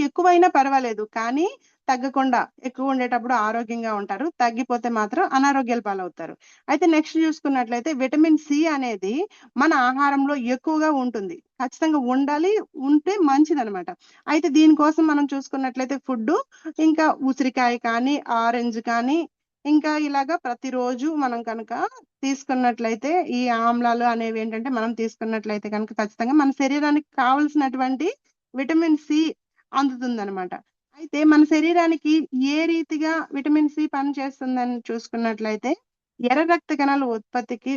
ఎక్కువైనా పర్వాలేదు కానీ తగ్గకుండా ఎక్కువ ఉండేటప్పుడు ఆరోగ్యంగా ఉంటారు. తగ్గిపోతే మాత్రం అనారోగ్యాల పాలవుతారు. అయితే నెక్స్ట్ చూసుకున్నట్లయితే విటమిన్ సి అనేది మన ఆహారంలో ఎక్కువగా ఉంటుంది. ఖచ్చితంగా ఉండాలి. ఉంటే మంచిదనమాట. అయితే దీనికోసం మనం చూసుకున్నట్లయితే ఫుడ్డు ఇంకా ఉసిరికాయ కానీ, ఆరెంజ్ కానీ, ఇంకా ఇలాగా ప్రతిరోజు మనం కనుక తీసుకున్నట్లయితే ఈ ఆమ్లాలు అనేవి ఏంటంటే మనం తీసుకున్నట్లయితే కనుక ఖచ్చితంగా మన శరీరానికి కావలసినటువంటి విటమిన్ సి అందుతుందన్నమాట. అయితే మన శరీరానికి ఏ రీతిగా విటమిన్ సి పనిచేస్తుందని చూసుకున్నట్లయితే ఎర్ర రక్త కణాల ఉత్పత్తికి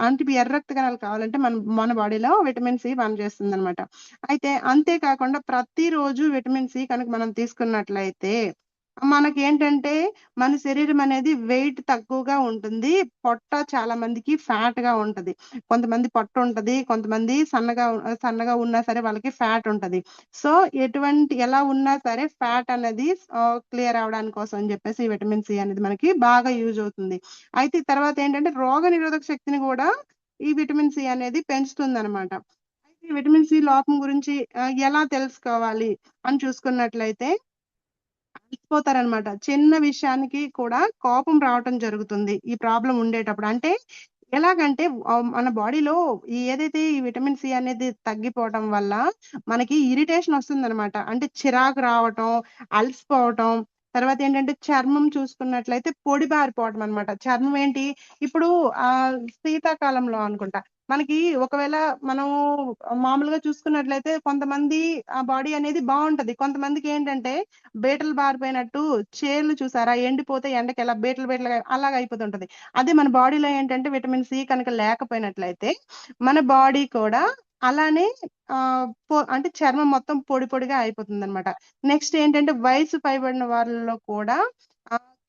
అంటే ఎర్ర రక్త కణాలు కావాలంటే మన బాడీలో విటమిన్ సి పనిచేస్తుంది అనమాట. అయితే అంతేకాకుండా ప్రతిరోజు విటమిన్ సి కనుక మనం తీసుకున్నట్లయితే మనకి ఏంటంటే మన శరీరం అనేది వెయిట్ తక్కువగా ఉంటుంది. పొట్ట చాలా మందికి ఫ్యాట్ గా ఉంటది. కొంతమంది పొట్ట ఉంటది, కొంతమంది సన్నగా ఉన్నా సరే వాళ్ళకి ఫ్యాట్ ఉంటది. సో ఎలా ఉన్నా సరే ఫ్యాట్ అనేది క్లియర్ అవడానికి కోసం అని చెప్పేసి ఈ విటమిన్ సి అనేది మనకి బాగా యూజ్ అవుతుంది. అయితే తర్వాత ఏంటంటే రోగ నిరోధక శక్తిని కూడా ఈ విటమిన్ సి అనేది పెంచుతుంది అనమాట. అయితే ఈ విటమిన్ సి లోపం గురించి ఎలా తెలుసుకోవాలి అని చూసుకున్నట్లయితే అలసిపోతారనమాట. చిన్న విషయానికి కూడా కోపం రావటం జరుగుతుంది ఈ ప్రాబ్లం ఉండేటప్పుడు. అంటే ఎలాగంటే మన బాడీలో ఏదైతే ఈ విటమిన్ సి అనేది తగ్గిపోవటం వల్ల మనకి ఇరిటేషన్ వస్తుందనమాట. అంటే చిరాకు రావటం, అలసిపోవటం, తర్వాత ఏంటంటే చర్మం చూసుకున్నట్లయితే పొడిబారిపోవటం అనమాట. చర్మం ఏంటి ఇప్పుడు శీతాకాలంలో అనుకుంటా మనకి ఒకవేళ మనం మామూలుగా చూసుకున్నట్లయితే కొంతమంది ఆ బాడీ అనేది బాగుంటది. కొంతమందికి ఏంటంటే బీటలు బారిపోయినట్టు చేర్లు చూసారా ఎండిపోతే ఎండకి ఎలా బీటలుగా అలాగ అయిపోతుంటది. అదే మన బాడీలో ఏంటంటే విటమిన్ సి కనుక లేకపోయినట్లయితే మన బాడీ కూడా అలానే అంటే చర్మం మొత్తం పొడిగా అయిపోతుంది అనమాట. నెక్స్ట్ ఏంటంటే వయసు పైబడిన వాళ్ళలో కూడా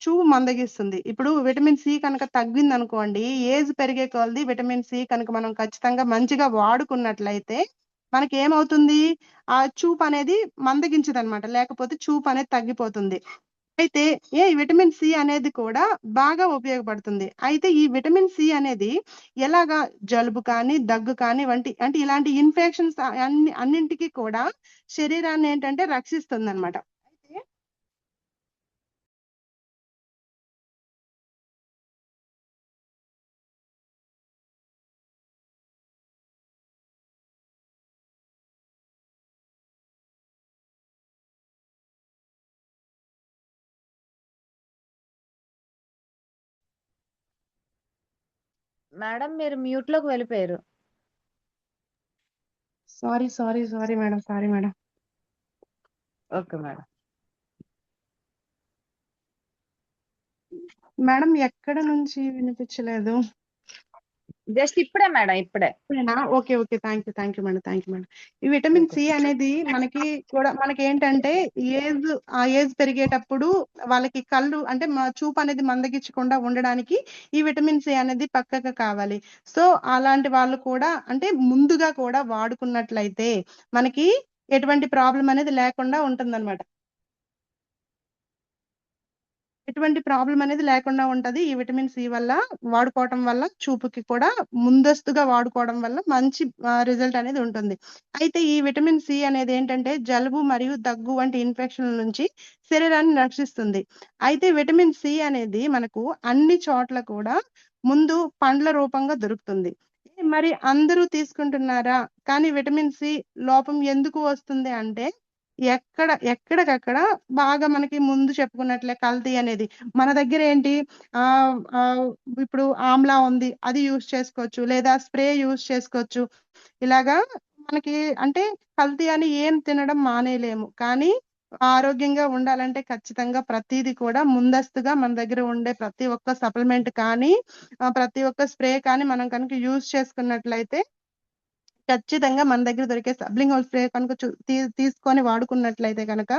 చూపు మందగిస్తుంది. ఇప్పుడు విటమిన్ సి కనుక తగ్గింది అనుకోండి, ఏజ్ పెరిగే కొలది విటమిన్ సి కనుక మనం ఖచ్చితంగా మంచిగా వాడుకున్నట్లయితే మనకి ఏమవుతుంది ఆ చూపు అనేది మందగించదు అనమాట. లేకపోతే చూపు అనేది తగ్గిపోతుంది. అయితే ఈ విటమిన్ సి అనేది కూడా బాగా ఉపయోగపడుతుంది. అయితే ఈ విటమిన్ సి అనేది ఎలాగా జలుబు కానీ, దగ్గు కానీ అంటే ఇలాంటి ఇన్ఫెక్షన్స్ అన్నింటికి కూడా శరీరాన్ని ఏంటంటే రక్షిస్తుందన్నమాట. అయితే మేడం మీరు మ్యూట్ లోకి వెళ్ళిపోయారు. Sorry madam. Okay madam. Madam ఎక్కడ నుంచి వినిపించలేదు? జస్ట్ ఇప్పుడే మేడం, ఇప్పుడే. Okay thank you madam. ఈ విటమిన్ సి అనేది మనకి ఏంటంటే ఏజ్ పెరిగేటప్పుడు వాళ్ళకి కళ్ళు అంటే చూపు అనేది మందగించకుండా ఉండడానికి ఈ విటమిన్ సి అనేది పక్కగా కావాలి. సో అలాంటి వాళ్ళు కూడా అంటే ముందుగా కూడా వాడుకున్నట్లయితే మనకి ఎటువంటి ప్రాబ్లం అనేది లేకుండా ఉంటుందన్నమాట. ఎటువంటి ప్రాబ్లం అనేది లేకుండా ఉంటది. ఈ విటమిన్ సి వల్ల వాడుకోవటం వల్ల చూపుకి కూడా ముందస్తుగా వాడుకోవడం వల్ల మంచి రిజల్ట్ అనేది ఉంటుంది. అయితే ఈ విటమిన్ సి అనేది ఏంటంటే జలుబు మరియు దగ్గు వంటి ఇన్ఫెక్షన్ల నుంచి శరీరాన్ని రక్షిస్తుంది. అయితే విటమిన్ సి అనేది మనకు అన్ని చోట్ల కూడా ముందు పండ్ల రూపంగా దొరుకుతుంది. మరి అందరూ తీసుకుంటున్నారా? కానీ విటమిన్ సి లోపం ఎందుకు వస్తుంది అంటే ఎక్కడికక్కడ బాగా మనకి ముందు చెప్పుకున్నట్లే కల్తీ అనేది మన దగ్గర ఏంటి ఆ ఆ ఇప్పుడు ఆమ్లా ఉంది అది యూజ్ చేసుకోవచ్చు, లేదా స్ప్రే యూజ్ చేసుకోవచ్చు. ఇలాగా మనకి అంటే కల్తీ అని ఏం తినడం మానేయలేము. కానీ ఆరోగ్యంగా ఉండాలంటే ఖచ్చితంగా ప్రతిదీ కూడా ముందస్తుగా మన దగ్గర ఉండే ప్రతి ఒక్క సప్లిమెంట్ కానీ ప్రతి ఒక్క స్ప్రే కానీ మనం కనుక యూజ్ చేసుకున్నట్లయితే ఖచ్చితంగా మన దగ్గర దొరికే సబ్లింగ్ స్ప్రే కనుక తీసుకొని వాడుకున్నట్లయితే కనుక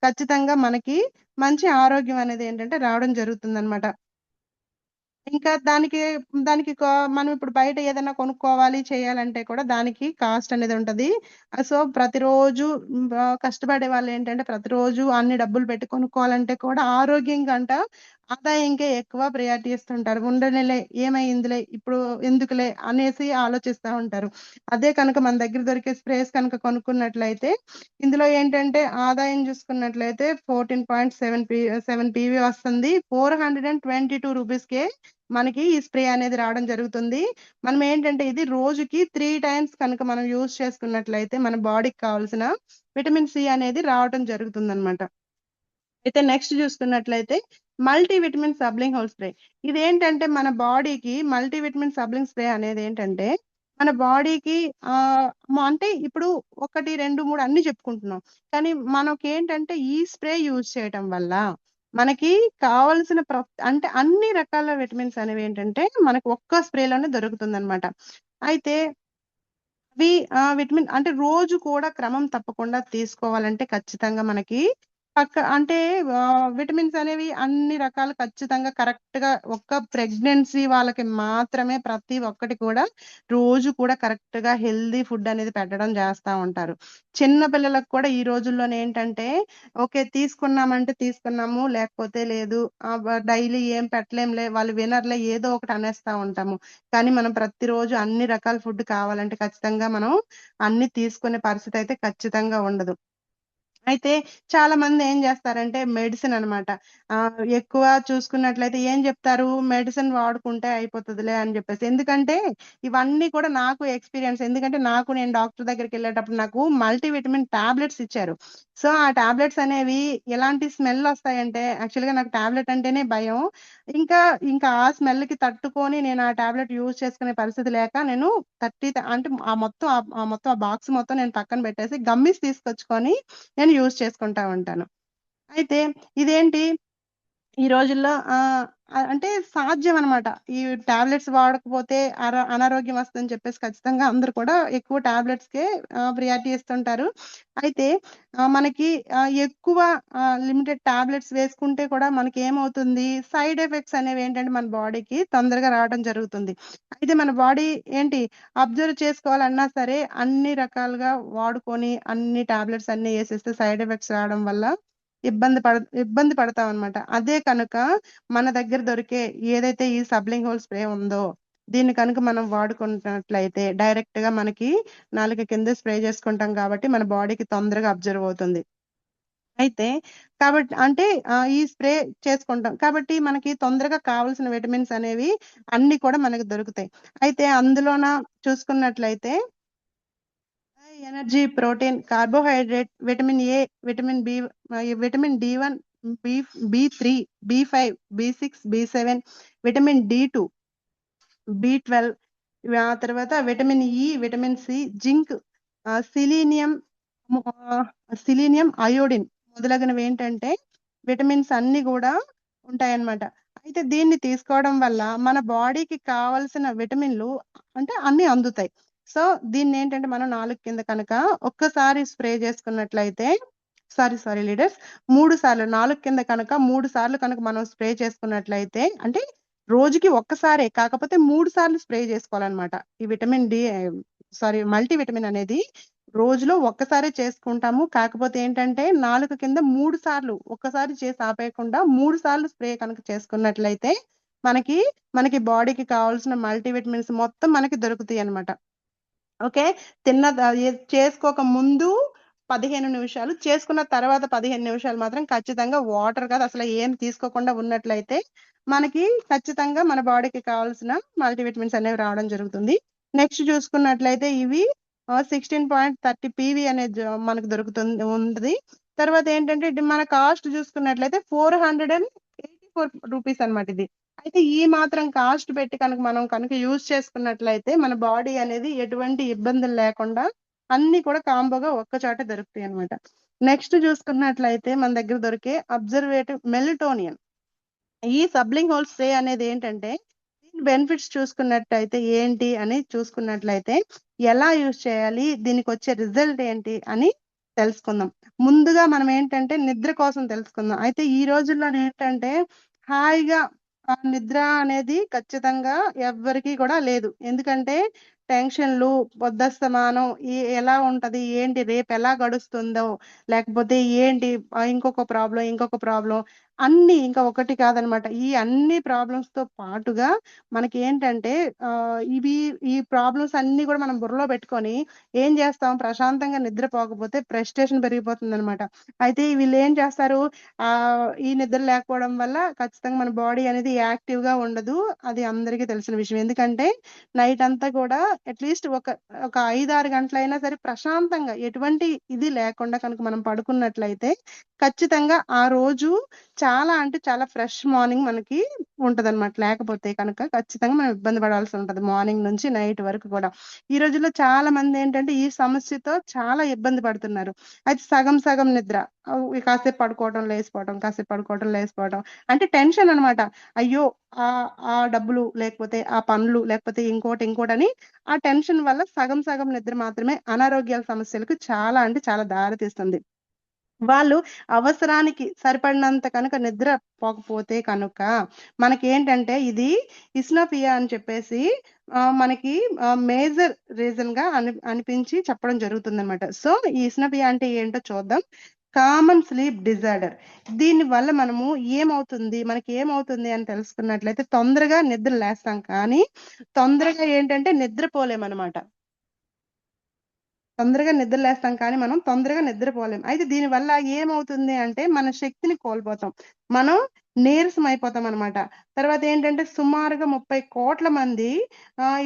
ఖచ్చితంగా మనకి మంచి ఆరోగ్యం అనేది ఏంటంటే రావడం జరుగుతుంది అనమాట. ఇంకా దానికి మనం ఇప్పుడు బయట ఏదైనా కొనుక్కోవాలి చేయాలంటే కూడా దానికి కాస్ట్ అనేది ఉంటది. సో ప్రతిరోజు కష్టపడే వాళ్ళు ఏంటంటే ప్రతిరోజు అన్ని డబ్బులు పెట్టి కొనుక్కోవాలంటే కూడా ఆదాయంకే ఎక్కువ ప్రయారిటీ ఇస్తుంటారు. ఉండనిలే, ఏమైందిలే, ఇప్పుడు ఎందుకులే అనేసి ఆలోచిస్తా ఉంటారు. అదే కనుక మన దగ్గర దొరికే స్ప్రేస్ కనుక కొనుక్కున్నట్లయితే ఇందులో ఏంటంటే ఆదాయం చూసుకున్నట్లయితే 14.7 PV వస్తుంది. 422 రూపీస్కే మనకి ఈ స్ప్రే అనేది రావడం జరుగుతుంది. మనం ఏంటంటే ఇది రోజుకి 3 టైమ్స్ కనుక మనం యూజ్ చేసుకున్నట్లయితే మన బాడీకి కావాల్సిన విటమిన్ సి అనేది రావడం జరుగుతుందన్నమాట. అయితే నెక్స్ట్ చూసుకున్నట్లయితే మల్టీవిటమిన్ సబ్లింగ్ హోల్ స్ప్రే. ఇదేంటంటే మన బాడీకి మల్టీవిటమిన్ సబ్లింగ్ స్ప్రే అనేది ఏంటంటే మన బాడీకి అంటే ఇప్పుడు 1, 2, 3 అన్ని చెప్పుకుంటున్నాం. కానీ మనకి ఏంటంటే ఈ స్ప్రే యూజ్ చేయటం వల్ల మనకి కావలసిన అంటే అన్ని రకాల విటమిన్స్ అనేవి ఏంటంటే మనకు ఒక్క స్ప్రేలోనే దొరుకుతుందన్నమాట. అయితే అవి విటమిన్ అంటే రోజు కూడా క్రమం తప్పకుండా తీసుకోవాలంటే ఖచ్చితంగా మనకి అంటే విటమిన్స్ అనేవి అన్ని రకాలు ఖచ్చితంగా కరెక్ట్ గా ఒక్క ప్రెగ్నెన్సీ వాళ్ళకి మాత్రమే ప్రతి ఒక్కటి కూడా రోజు కూడా కరెక్ట్ గా హెల్దీ ఫుడ్ అనేది పెట్టడం చేస్తా ఉంటారు. చిన్న పిల్లలకు కూడా ఈ రోజుల్లోనే ఏంటంటే ఓకే తీసుకున్నామంటే తీసుకున్నాము, లేకపోతే లేదు, డైలీ ఏం పెట్టలేంలే, వాళ్ళు వినర్లే, ఏదో ఒకటి అనేస్తా ఉంటాము. కానీ మనం ప్రతిరోజు అన్ని రకాల ఫుడ్ కావాలంటే ఖచ్చితంగా మనం అన్ని తీసుకునే పరిస్థితి అయితే ఖచ్చితంగా ఉండదు. అయితే చాలా మంది ఏం చేస్తారంటే మెడిసిన్ అన్నమాట. ఎక్కువ చూసుకున్నట్లయితే ఏం చెప్తారు, మెడిసిన్ వాడుకుంటే అయిపోతుందిలే అని చెప్పేసి. ఎందుకంటే ఇవన్నీ కూడా నాకు ఎక్స్పీరియన్స్. ఎందుకంటే నేను డాక్టర్ దగ్గరికి వెళ్ళేటప్పుడు నాకు మల్టీవిటమిన్ టాబ్లెట్స్ ఇచ్చారు. సో ఆ టాబ్లెట్స్ అనేవి ఎలాంటి స్మెల్ వస్తాయంటే యాక్చువల్గా నాకు టాబ్లెట్ అంటేనే భయం. ఇంకా ఇంకా ఆ స్మెల్ కి తట్టుకొని నేను ఆ టాబ్లెట్ యూజ్ చేసుకునే పరిస్థితి లేక నేను అంటే ఆ బాక్స్ మొత్తం నేను పక్కన పెట్టేసి గమ్మిస్ తీసుకొచ్చుకొని నేను యూజ్ చేసుకుంటా ఉంటాను. అయితే ఇదేంటి ఈ రోజుల్లో అంటే సాధ్యం అన్నమాట. ఈ టాబ్లెట్స్ వాడకపోతే అనారోగ్యం వస్తుందని చెప్పేసి ఖచ్చితంగా అందరూ కూడా ఎక్కువ టాబ్లెట్స్‌కే ప్రియారిటీ ఇస్తుంటారు. అయితే మనకి ఎక్కువ లిమిటెడ్ టాబ్లెట్స్ వేసుకుంటే కూడా మనకి ఏమవుతుంది, సైడ్ ఎఫెక్ట్స్ అనేవి ఏంటంటే మన బాడీకి తొందరగా రావడం jరుగుతుంది. అయితే మన బాడీ ఏంటి అబ్జర్వ్ చేసుకోవాలన్నా సరే అన్ని రకాలుగా వాడుకొని అన్ని టాబ్లెట్స్ అన్ని యేసేస్తే సైడ్ ఎఫెక్ట్స్ రావడం వల్ల ఇబ్బంది పడతామన్నమాట. అదే కనుక మన దగ్గర దొరికే ఏదైతే ఈ సబ్లింగ్ హోల్ స్ప్రే ఉందో దీన్ని కనుక మనం వాడుకున్నట్లయితే డైరెక్ట్ గా మనకి నాలుక కింద స్ప్రే చేసుకుంటాం కాబట్టి మన బాడీకి తొందరగా అబ్జర్వ్ అవుతుంది. అయితే కాబట్టి అంటే ఈ స్ప్రే చేసుకుంటాం కాబట్టి మనకి తొందరగా కావాల్సిన విటమిన్స్ అనేవి అన్ని కూడా మనకు దొరుకుతాయి. అయితే అందులోన చూసుకున్నట్లయితే energy, protein, carbohydrate, vitamin A, vitamin B, vitamin D1, B3, B5, B6, B7, vitamin D2, B12, ఆ తర్వాత vitamin E, vitamin C, zinc, selenium, selenium, iodine మొదలగునవి ఏంటంటే విటమిన్స్ అన్ని కూడా ఉంటాయన్నమాట. అయితే దీన్ని తీసుకోవడం వల్ల మన బాడీకి కావలసిన విటమిన్లు అంటే అన్ని అందుతాయి. సో దీన్ని ఏంటంటే మనం నాలుగు కింద కనుక ఒక్కసారి స్ప్రే చేసుకున్నట్లయితే సారీ లీడర్స్ 3 సార్లు నాలుగు కింద కనుక 3 సార్లు కనుక మనం స్ప్రే చేసుకున్నట్లయితే అంటే రోజుకి ఒక్కసారే కాకపోతే 3 సార్లు స్ప్రే చేసుకోవాలన్నమాట. ఈ విటమిన్ డి మల్టీవిటమిన్ అనేది రోజులో ఒక్కసారే చేసుకుంటాము. కాకపోతే ఏంటంటే నాలుక కింద 3 సార్లు ఒక్కసారి చేసి ఆపేయకుండా 3 సార్లు స్ప్రే కనుక చేసుకున్నట్లయితే మనకి బాడీకి కావాల్సిన మల్టీవిటమిన్స్ మొత్తం మనకి దొరుకుతాయి అన్నమాట. ఓకే, చేసుకోక ముందు 15 నిమిషాలు, చేసుకున్న తర్వాత 15 నిమిషాలు మాత్రం ఖచ్చితంగా వాటర్ కాదు అసలు ఏం తీసుకోకుండా ఉన్నట్లయితే మనకి ఖచ్చితంగా మన బాడీకి కావాల్సిన మల్టీవిటమిన్స్ అనేవి రావడం జరుగుతుంది. నెక్స్ట్ చూసుకున్నట్లయితే ఇవి 16.30 PV అనేది మనకు ఉంది. తర్వాత ఏంటంటే మన కాస్ట్ చూసుకున్నట్లయితే 484 రూపీస్ అన్నమాట ఇది. అయితే ఈ మాత్రం కాస్ట్ పెట్టి మనం కనుక యూజ్ చేసుకున్నట్లయితే మన బాడీ అనేది ఎటువంటి ఇబ్బందులు లేకుండా అన్ని కూడా కాంబోగా ఒక్క చోట దొరుకుతాయి అన్నమాట. నెక్స్ట్ చూసుకున్నట్లయితే మన దగ్గర దొరికే అబ్జర్వేటివ్ మెలటోనియన్. ఈ సబ్లింగ్ హోల్ స్ప్రే అనేది ఏంటంటే బెనిఫిట్స్ చూసుకున్నట్లయితే ఏంటి అని చూసుకున్నట్లయితే ఎలా యూజ్ చేయాలి, దీనికి వచ్చే రిజల్ట్ ఏంటి అని తెలుసుకుందాం. ముందుగా మనం ఏంటంటే నిద్ర కోసం తెలుసుకుందాం. అయితే ఈ రోజుల్లో ఏంటంటే హాయిగా నిద్ర అనేది ఖచ్చితంగా ఎవ్వరికి కూడా లేదు. ఎందుకంటే టెన్షన్లు, పొద్దస్తమానం ఎలా ఉంటది, ఏంటి రేపు ఎలా గడుస్తుందో, లేకపోతే ఏంటి ఇంకొక ప్రాబ్లం అన్ని ఇంకా ఒకటి కాదనమాట. ఈ అన్ని ప్రాబ్లమ్స్ తో పాటుగా మనకి ఏంటంటే ఈ ప్రాబ్లమ్స్ అన్ని కూడా మనం బుర్రలో పెట్టుకొని ఏం చేస్తాం, ప్రశాంతంగా నిద్రపోకపోతే ఫ్రస్ట్రేషన్ పెరిగిపోతుంది అనమాట. అయితే వీళ్ళు ఏం చేస్తారు, ఈ నిద్ర లేకపోవడం వల్ల ఖచ్చితంగా మన బాడీ అనేది యాక్టివ్ గా ఉండదు. అది అందరికీ తెలిసిన విషయం. ఎందుకంటే నైట్ అంతా కూడా అట్లీస్ట్ ఒక 5-6 గంటలైనా సరే ప్రశాంతంగా ఎటువంటి ఇది లేకుండా కనుక మనం పడుకున్నట్లయితే ఖచ్చితంగా ఆ రోజు చాలా అంటే చాలా ఫ్రెష్ మార్నింగ్ మనకి ఉంటదన్నమాట. లేకపోతే కనుక ఖచ్చితంగా మనం ఇబ్బంది పడాల్సి ఉంటది మార్నింగ్ నుంచి నైట్ వరకు కూడా. ఈ రోజుల్లో చాలా మంది ఏంటంటే ఈ సమస్యతో చాలా ఇబ్బంది పడుతున్నారు. అయితే సగం సగం నిద్ర, కాసేపు పడుకోవడం లేసిపోవడం, కాసేపు పడుకోవడం లేసిపోవడం, అంటే టెన్షన్ అన్నమాట. అయ్యో ఆ డబ్బులు, లేకపోతే ఆ పనులు, లేకపోతే ఇంకోటని ఆ టెన్షన్ వల్ల సగం సగం నిద్ర మాత్రమే అనారోగ్యాల సమస్యలకు చాలా అంటే చాలా దారితీస్తుంది. వాళ్ళు అవసరానికి సరిపడినంత కనుక నిద్ర పోకపోతే కనుక మనకేంటంటే ఇది ఇస్నోఫియా అని చెప్పేసి మనకి మేజర్ రీజన్ గా అనిపించి చెప్పడం జరుగుతుందన్నమాట. సో ఈ ఇస్నోఫియా అంటే ఏంటో చూద్దాం. Common sleep disorder. దీని వల్ల మనకి ఏమవుతుంది అని తెలుసుకున్నట్లయితే తొందరగా నిద్ర లేస్తాం, కానీ తొందరగా ఏంటంటే నిద్రపోలేమన్నమాట. కానీ మనం తొందరగా నిద్రపోలేం. అయితే దీని వల్ల ఏమవుతుంది అంటే మన శక్తిని కోల్పోతాం, మనం నీరసం అయిపోతాం అనమాట. తర్వాత ఏంటంటే సుమారుగా 30 కోట్ల మంది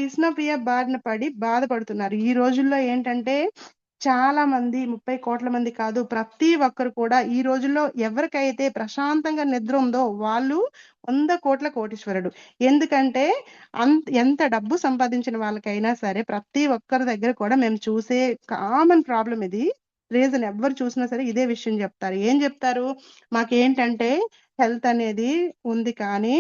ఇస్నోఫియా బారిన పడి బాధపడుతున్నారు. ఈ రోజుల్లో ఏంటంటే చాలా మంది, 30 కోట్ల మంది కాదు, ప్రతి ఒక్కరు కూడా ఈ రోజుల్లో ఎవరికైతే ప్రశాంతంగా నిద్ర ఉందో వాళ్ళు 100 కోట్ల కోటీశ్వరుడు. ఎందుకంటే ఎంత డబ్బు సంపాదించిన వాళ్ళకైనా సరే ప్రతి ఒక్కరి దగ్గర కూడా మేము చూసే కామన్ ప్రాబ్లం ఇది. రీజన్ ఎవరు చూసినా సరే ఇదే విషయం చెప్తారు. ఏం చెప్తారు, మాకేంటంటే హెల్త్ అనేది ఉంది కానీ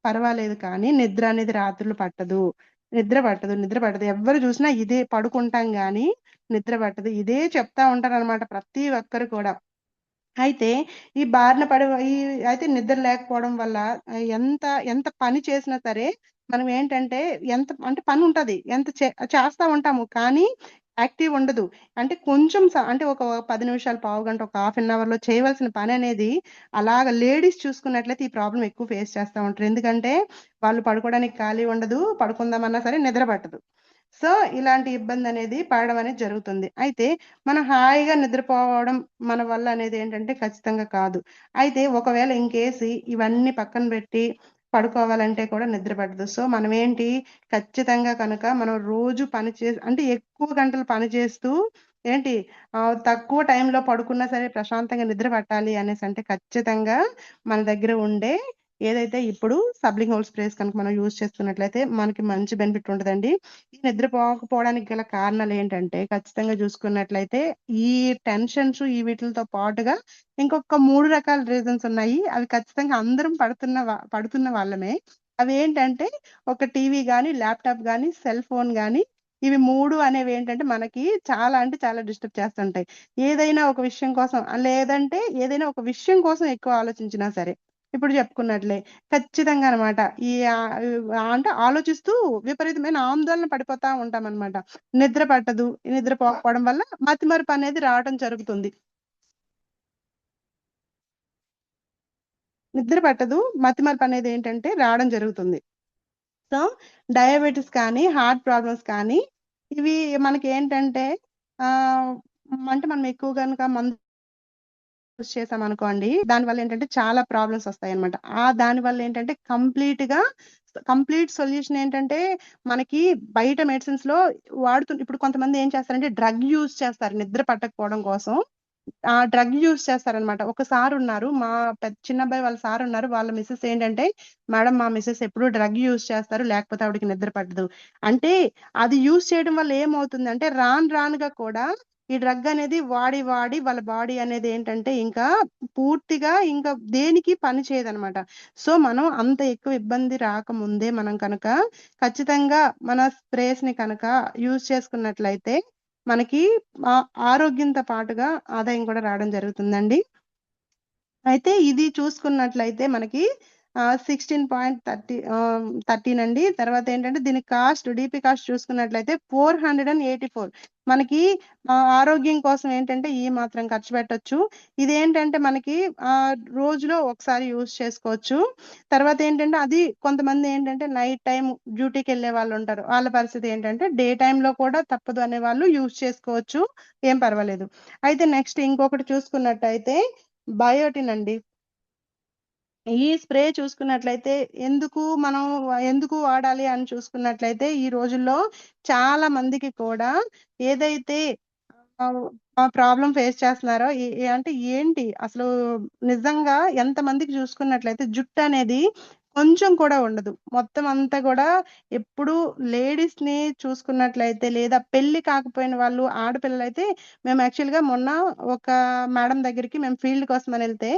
పర్వాలేదు, కానీ నిద్ర అనేది రాత్రులు పట్టదు, నిద్ర పట్టదు. ఎవరు చూసినా ఇదే, పడుకుంటాం గాని నిద్ర పట్టదు, ఇదే చెప్తా ఉంటారు అనమాట ప్రతి ఒక్కరు కూడా. అయితే ఈ బారిన పడే అయితే నిద్ర లేకపోవడం వల్ల ఎంత ఎంత పని చేసినా సరే మనం ఏంటంటే ఎంత అంటే పని ఉంటది, ఎంత చేస్తా ఉంటాము, కానీ యాక్టివ్ ఉండదు. అంటే కొంచెం అంటే ఒక 10 నిమిషాలు, పావు గంట, ఒక హాఫ్ అన్ అవర్ లో చేయవలసిన పని అనేది అలాగ లేడీస్ చూసుకున్నట్లయితే ఈ ప్రాబ్లం ఎక్కువ ఫేస్ చేస్తూ ఉంటారు. ఎందుకంటే వాళ్ళు పడుకోవడానికి ఖాళీ ఉండదు, పడుకుందామన్నా సరే నిద్ర పట్టదు. సో ఇలాంటి ఇబ్బంది అనేది పడడం అనేది జరుగుతుంది. అయితే మనం హాయిగా నిద్రపోవడం మన వల్ల అనేది ఏంటంటే ఖచ్చితంగా కాదు. అయితే ఒకవేళ ఇంకేసి ఇవన్నీ పక్కన పెట్టి పడుకోవాలంటే కూడా నిద్ర పట్టదు. సో మనం ఏంటి, ఖచ్చితంగా కనుక మనం రోజు అంటే ఎక్కువ గంటలు పని చేస్తూ ఏంటి తక్కువ టైంలో పడుకున్నా సరే ప్రశాంతంగా నిద్ర పట్టాలి అనేసి అంటే ఖచ్చితంగా మన దగ్గర ఉండే ఏదైతే ఇప్పుడు సబ్లింగ్ హోల్ స్ప్రేస్ కనుక మనం యూజ్ చేస్తున్నట్లయితే మనకి మంచి బెనిఫిట్ ఉంటుందండి. ఈ నిద్రపోకపోవడానికి గల కారణాలు ఏంటంటే ఖచ్చితంగా చూసుకున్నట్లయితే ఈ టెన్షన్స్ ఈ వీటితో పాటుగా ఇంకొక 3 రకాల రీజన్స్ ఉన్నాయి. అవి ఖచ్చితంగా అందరం పడుతున్న వాళ్ళమే. అవి ఏంటంటే ఒక టీవీ గానీ, ల్యాప్టాప్ గానీ, సెల్ ఫోన్ గానీ, ఇవి 3 అనేవి ఏంటంటే మనకి చాలా అంటే చాలా డిస్టర్బ్ చేస్తుంటాయి. ఏదైనా ఒక విషయం కోసం ఎక్కువ ఆలోచించినా సరే, ఇప్పుడు చెప్పుకున్నట్లే ఖచ్చితంగా అనమాట ఈ అంటే ఆలోచిస్తూ విపరీతమైన ఆందోళన పడిపోతా ఉంటాం అనమాట. నిద్ర పట్టదు. నిద్ర పోకపోవడం వల్ల మతిమరుపు అనేది రావడం జరుగుతుంది. నిద్ర పట్టదు, మతిమరుపు అనేది ఏంటంటే రావడం జరుగుతుంది. సో డయాబెటిస్ కానీ, హార్ట్ ప్రాబ్లమ్స్ కానీ ఇవి మనకి ఏంటంటే అంటే మనం ఎక్కువ కనుక మందు యూజ్ చేసాం అనుకోండి, దానివల్ల ఏంటంటే చాలా ప్రాబ్లమ్స్ వస్తాయి అనమాట. దానివల్ల ఏంటంటే కంప్లీట్ సొల్యూషన్ ఏంటంటే మనకి బయట మెడిసిన్స్ లో ఇప్పుడు కొంతమంది ఏం చేస్తారంటే డ్రగ్ యూజ్ చేస్తారు నిద్ర పట్టకపోవడం కోసం. ఆ డ్రగ్ యూజ్ చేస్తారనమాట. ఒక సార్ ఉన్నారు, మా చిన్న అబ్బాయి వాళ్ళ సార్ ఉన్నారు. వాళ్ళ మిస్సెస్ ఏంటంటే, మేడం మా మిస్సెస్ ఎప్పుడు డ్రగ్ యూజ్ చేస్తారు, లేకపోతే ఆవిడకి నిద్ర పట్టదు. అంటే అది యూజ్ చేయడం వల్ల ఏమవుతుందంటే రానుగా కూడా ఈ డ్రగ్ అనేది వాడి వాళ్ళ బాడీ అనేది ఏంటంటే ఇంకా పూర్తిగా ఇంకా దేనికి పని చేయదనమాట. సో మనం అంత ఎక్కువ ఇబ్బంది రాకముందే మనం కనుక ఖచ్చితంగా మన స్ప్రేస్ ని కనుక యూజ్ చేసుకున్నట్లయితే మనకి ఆరోగ్యంతో పాటుగా ఆదాయం కూడా రావడం జరుగుతుందండి. అయితే ఇది చూసుకున్నట్లయితే మనకి 16.13 అండి. తర్వాత ఏంటంటే దీని డీపీ కాస్ట్ చూసుకున్నట్లయితే 484. మనకి ఆరోగ్యం కోసం ఏంటంటే ఈ మాత్రం ఖర్చు పెట్టొచ్చు. ఇదేంటంటే మనకి రోజులో ఒకసారి యూజ్ చేసుకోవచ్చు. తర్వాత ఏంటంటే అది కొంతమంది ఏంటంటే నైట్ టైం డ్యూటీకి వెళ్ళే వాళ్ళు ఉంటారు. వాళ్ళ పరిస్థితి ఏంటంటే డే టైంలో కూడా తప్పదు అనే వాళ్ళు యూజ్ చేసుకోవచ్చు, ఏం పర్వాలేదు. అయితే నెక్స్ట్ ఇంకొకటి చూసుకున్నట్టయితే బయోటిన్ అండి. ఈ స్ప్రే చూసుకున్నట్లయితే ఎందుకు వాడాలి అని చూసుకున్నట్లయితే ఈ రోజుల్లో చాలా మందికి కూడా ఏదైతే ప్రాబ్లం ఫేస్ చేస్తున్నారో అంటే ఏంటి అసలు నిజంగా ఎంతమందికి చూసుకున్నట్లయితే జుట్టు అనేది కొంచెం కూడా ఉండదు. మొత్తం అంతా కూడా ఎప్పుడు లేడీస్ ని చూసుకున్నట్లయితే లేదా పెళ్లి కాకపోయిన వాళ్ళు ఆడపిల్లలైతే మేము యాక్చువల్గా మొన్న ఒక మేడం దగ్గరికి మేము ఫీల్డ్ కోసం అని వెళ్తే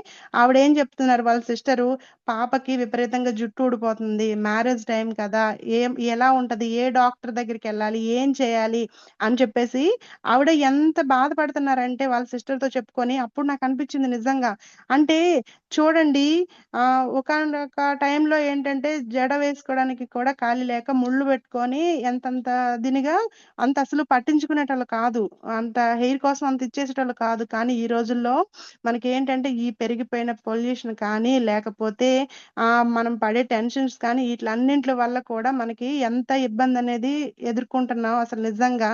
ఆవిడ ఏం చెప్తున్నారు, వాళ్ళ సిస్టరు పాపకి విపరీతంగా జుట్టు ఊడిపోతుంది, మ్యారేజ్ టైం కదా, ఎలా ఉంటది, ఏ డాక్టర్ దగ్గరికి వెళ్ళాలి, ఏం చేయాలి అని చెప్పేసి ఆవిడ ఎంత బాధపడుతున్నారంటే వాళ్ళ సిస్టర్తో చెప్పుకొని. అప్పుడు నాకు అనిపించింది నిజంగా అంటే చూడండి, ఒకానొక టైంలో ఏంటంటే జడ వేసుకోవడానికి కూడా ఖాళీ లేక ముళ్ళు పెట్టుకొని ఎంతంత దీనిగా అంత అసలు పట్టించుకునేటోళ్ళు కాదు, అంత హెయిర్ కోసం అంత ఇచ్చేసేటోళ్ళు కాదు. కానీ ఈ రోజుల్లో మనకి ఏంటంటే ఈ పెరిగిపోయిన పొల్యూషన్ కానీ లేకపోతే మనం పడే టెన్షన్స్ కానీ వీటిలన్నింటి వల్ల కూడా మనకి ఎంత ఇబ్బంది అనేది ఎదుర్కొంటున్నాం. అసలు నిజంగా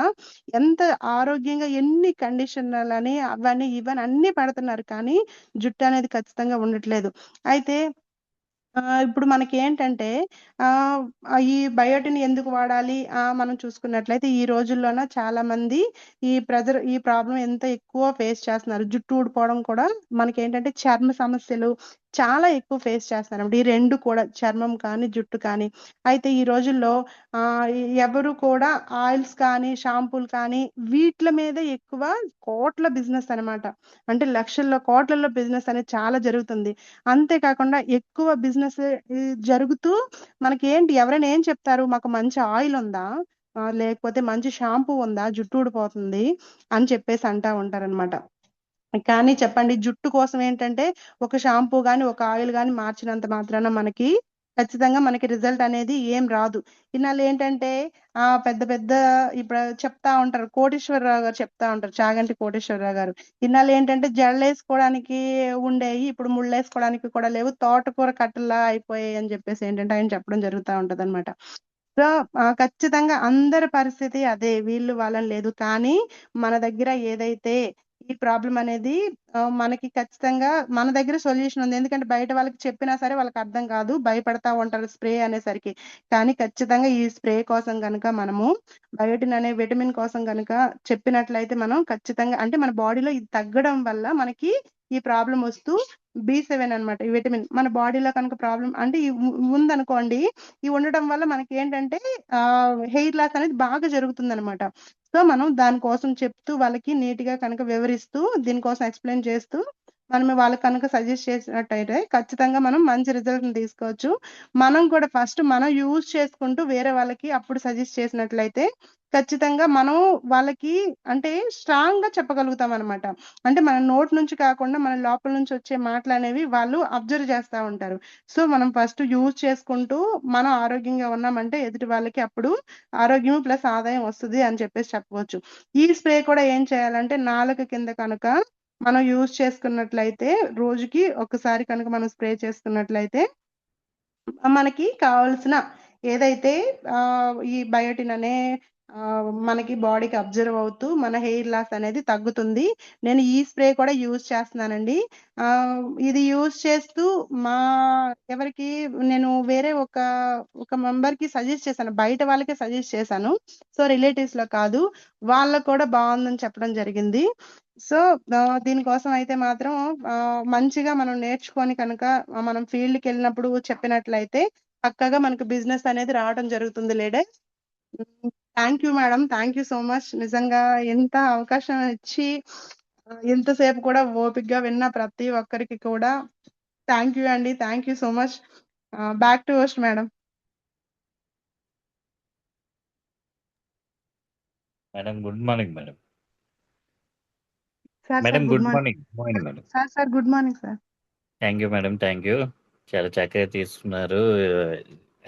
ఎంత ఆరోగ్యంగా ఎన్ని కండిషన్లని అవన్నీ ఇవన్నీ అన్ని పడుతున్నారు, కానీ జుట్టు అనేది ఖచ్చితంగా ఉండట్లేదు. అయితే ఇప్పుడు మనకి ఏంటంటే ఈ బయోటిన్ ఎందుకు వాడాలి మనం చూసుకున్నట్లయితే ఈ రోజుల్లోన చాలా మంది ఈ ప్రాబ్లం ఎంత ఎక్కువ ఫేస్ చేస్తున్నారు. జుట్టు ఊడిపోవడం కూడా మనకి ఏంటంటే చర్మ సమస్యలు చాలా ఎక్కువ ఫేస్ చేస్తున్నారు. ఈ రెండు కూడా చర్మం కానీ జుట్టు కానీ. అయితే ఈ రోజుల్లో ఎవరు కూడా ఆయిల్స్ కానీ షాంపూలు కానీ వీటి మీద ఎక్కువ కోట్ల బిజినెస్ అన్నమాట. అంటే లక్షల్లో కోట్లలో బిజినెస్ అనేది చాలా జరుగుతుంది. అంతేకాకుండా ఎక్కువ బిజినెస్ జరుగుతూ మనకి ఎవరైనా ఏం చెప్తారు, మాకు మంచి ఆయిల్ ఉందా, లేకపోతే మంచి షాంపూ ఉందా, జుట్టు ఊడిపోతుంది అని చెప్పేసి అంటా ఉంటారనమాట. కానీ చెప్పండి, జుట్టు కోసం ఏంటంటే ఒక షాంపూ గాని ఒక ఆయిల్ గాని మార్చినంత మాత్రాన మనకి ఖచ్చితంగా మనకి రిజల్ట్ అనేది ఏం రాదు. ఇన్నాళ్ళు ఏంటంటే పెద్ద పెద్ద ఇప్పుడు చెప్తా ఉంటారు, కోటేశ్వరరావు గారు చెప్తా ఉంటారు, చాగంటి కోటేశ్వరరావు గారు. ఇన్నాళ్ళు ఏంటంటే జడలేసుకోవడానికి ఉండేవి, ఇప్పుడు ముళ్ళేసుకోవడానికి కూడా లేవు, తోటకూర కట్టలా అయిపోయాయి అని చెప్పేసి ఏంటంటే ఆయన చెప్పడం జరుగుతూ ఉంటది అనమాట. సో ఖచ్చితంగా అందరి పరిస్థితి అదే, వీళ్ళు వాళ్ళని లేదు. కానీ మన దగ్గర ఏదైతే ఈ ప్రాబ్లం అనేది మనకి ఖచ్చితంగా మన దగ్గర సొల్యూషన్ ఉంది. ఎందుకంటే బయట వాళ్ళకి చెప్పినా సరే వాళ్ళకి అర్థం కాదు, భయపడతా ఉంటారు స్ప్రే అనేసరికి. కానీ ఖచ్చితంగా ఈ స్ప్రే కోసం కనుక మనము బయోటిన్ అనే విటమిన్ కోసం కనుక చెప్పినట్లయితే మనం ఖచ్చితంగా అంటే మన బాడీలో ఇది తగ్గడం వల్ల మనకి ఈ ప్రాబ్లం వస్తూ B7 అన్నమాట, ఈ విటమిన్ మన బాడీలో కనుక ప్రాబ్లం అంటే ఉందనుకోండి, ఈ ఉండటం వల్ల మనకి ఏంటంటే హెయిర్ లాస్ అనేది బాగా జరుగుతుంది అనమాట. సో మనం దానికోసం చెప్తూ వాళ్ళకి నీట్ గా కనుక వివరిస్తూ దీనికోసం ఎక్స్ప్లెయిన్ చేస్తూ మనం వాళ్ళకి కనుక సజెస్ట్ చేసినట్టయితే ఖచ్చితంగా మనం మంచి రిజల్ట్ తీసుకోవచ్చు. మనం కూడా ఫస్ట్ మనం యూజ్ చేసుకుంటూ వేరే వాళ్ళకి అప్పుడు సజెస్ట్ చేసినట్లయితే ఖచ్చితంగా మనం వాళ్ళకి అంటే స్ట్రాంగ్ గా చెప్పగలుగుతాం అనమాట. అంటే మన నోట్ నుంచి కాకుండా మన లోపల నుంచి వచ్చే మాటలు అనేవి వాళ్ళు అబ్జర్వ్ చేస్తూ ఉంటారు. సో మనం ఫస్ట్ యూజ్ చేసుకుంటూ మనం ఆరోగ్యంగా ఉన్నామంటే ఎదుటి వాళ్ళకి అప్పుడు ఆరోగ్యం ప్లస్ ఆదాయం వస్తుంది అని చెప్పేసి చెప్పవచ్చు. ఈ స్ప్రే కూడా ఏం చేయాలంటే నాలుక కింద కనుక మనం యూజ్ చేసుకున్నట్లయితే రోజుకి ఒకసారి కనుక మనం స్ప్రే చేసుకున్నట్లయితే మనకి కావాల్సిన ఏదైతే ఈ బయోటిన్ అనే మనకి బాడీకి అబ్జర్వ్ అవుతూ మన హెయిర్ లాస్ అనేది తగ్గుతుంది. నేను ఈ స్ప్రే కూడా యూజ్ చేస్తున్నానండి. ఇది యూజ్ చేస్తూ ఎవరికి నేను వేరే ఒక మెంబర్ కి సజెస్ట్ చేశాను, బయట వాళ్ళకే సజెస్ట్ చేశాను. సో రిలేటివ్స్ లో కాదు, వాళ్ళకు కూడా బాగుందని చెప్పడం జరిగింది. సో దీనికోసం అయితే మాత్రం మంచిగా మనం నేర్చుకొని కనుక మనం ఫీల్డ్కి వెళ్ళినప్పుడు చెప్పినట్లయితే పక్కగా మనకు బిజినెస్ అనేది రావడం జరుగుతుంది ladies. Thank you madam, thank you so much. నిజంగా ఎంత అవకాశం ఇచ్చి ఎంతసేపు కూడా ఓపిక్గా విన్న ప్రతి ఒక్కరికి కూడా థ్యాంక్ యూ అండి, thank you so much. Back to host madam. Madam good morning madam. Sir madam good good morning. Morning. Morning madam. Sir good morning sir. Thank you madam, thank you. చాలా చక్కగా తీసుకున్నారు.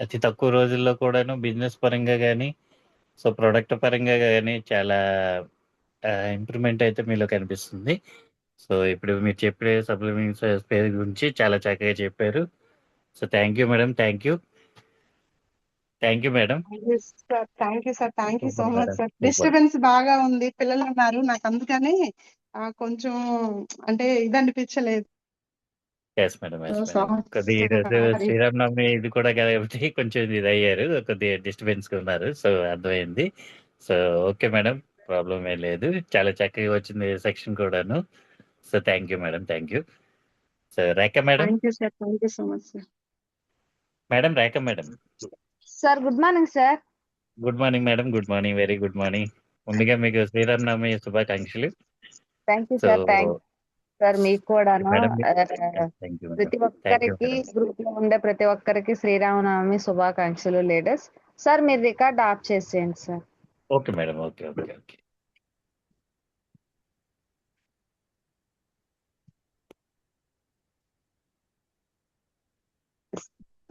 అతి తక్కువ రోజుల్లో కూడాను business పరంగా గానీ, సో, ప్రొడక్ట్ పరంగా గానీ చాలా ఇంప్రూవ్‌మెంట్ అయితే మీలో కనిపిస్తుంది. సో, ఇప్పుడు మీరు చెప్పే సప్లిమెంట్స్ స్పేస్ గురించి చాలా చక్కగా చెప్పారు. So, thank you madam. Thank you. Thank you madam. Thank you sir. Thank you so super much madam. Sir. Super. Disturbance బాగా ఉంది. పిల్లలు ఉన్నారు. నాకు అందుకని కొంచెం అంటే ఇది అనిపించలేదు. Yes madam. Yes madam. Sorry కొద్దిగా ఈరోజు సారీ. శ్రీరామనవమి ఇది కూడా కాబట్టి కొంచెం ఇదయ్యారు. కొద్దిగా డిస్టర్బెన్స్‌గా ఉన్నారు. సో, అర్థమైంది. So, okay madam. ప్రాబ్లమ్ ఏం లేదు. చాలా చక్కగా వచ్చింది సెక్షన్ కూడాను. So, thank you madam. Thank you. So, Rekha madam. Thank you sir. Thank you so much sir. Madam Rekha madam. Sir good morning sir. Good morning madam. Good morning. Very good morning. ముందుగా మీకు శ్రీరామనవమి శుభాకాంక్షలు. Thank you so, sir. Thank sir మీకు కూడాను. Madam thank you madam. ప్రతి thank you ఒక్కరికి madam. Group లో ఉండే ప్రతి ఒక్కరికి శ్రీరామనవమి శుభాకాంక్షలు లీడర్స్. సార్ మీరు రికార్డ్ ఆఫ్ చేసేయండి sir. Okay madam. Okay. Okay. Okay.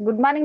Good morning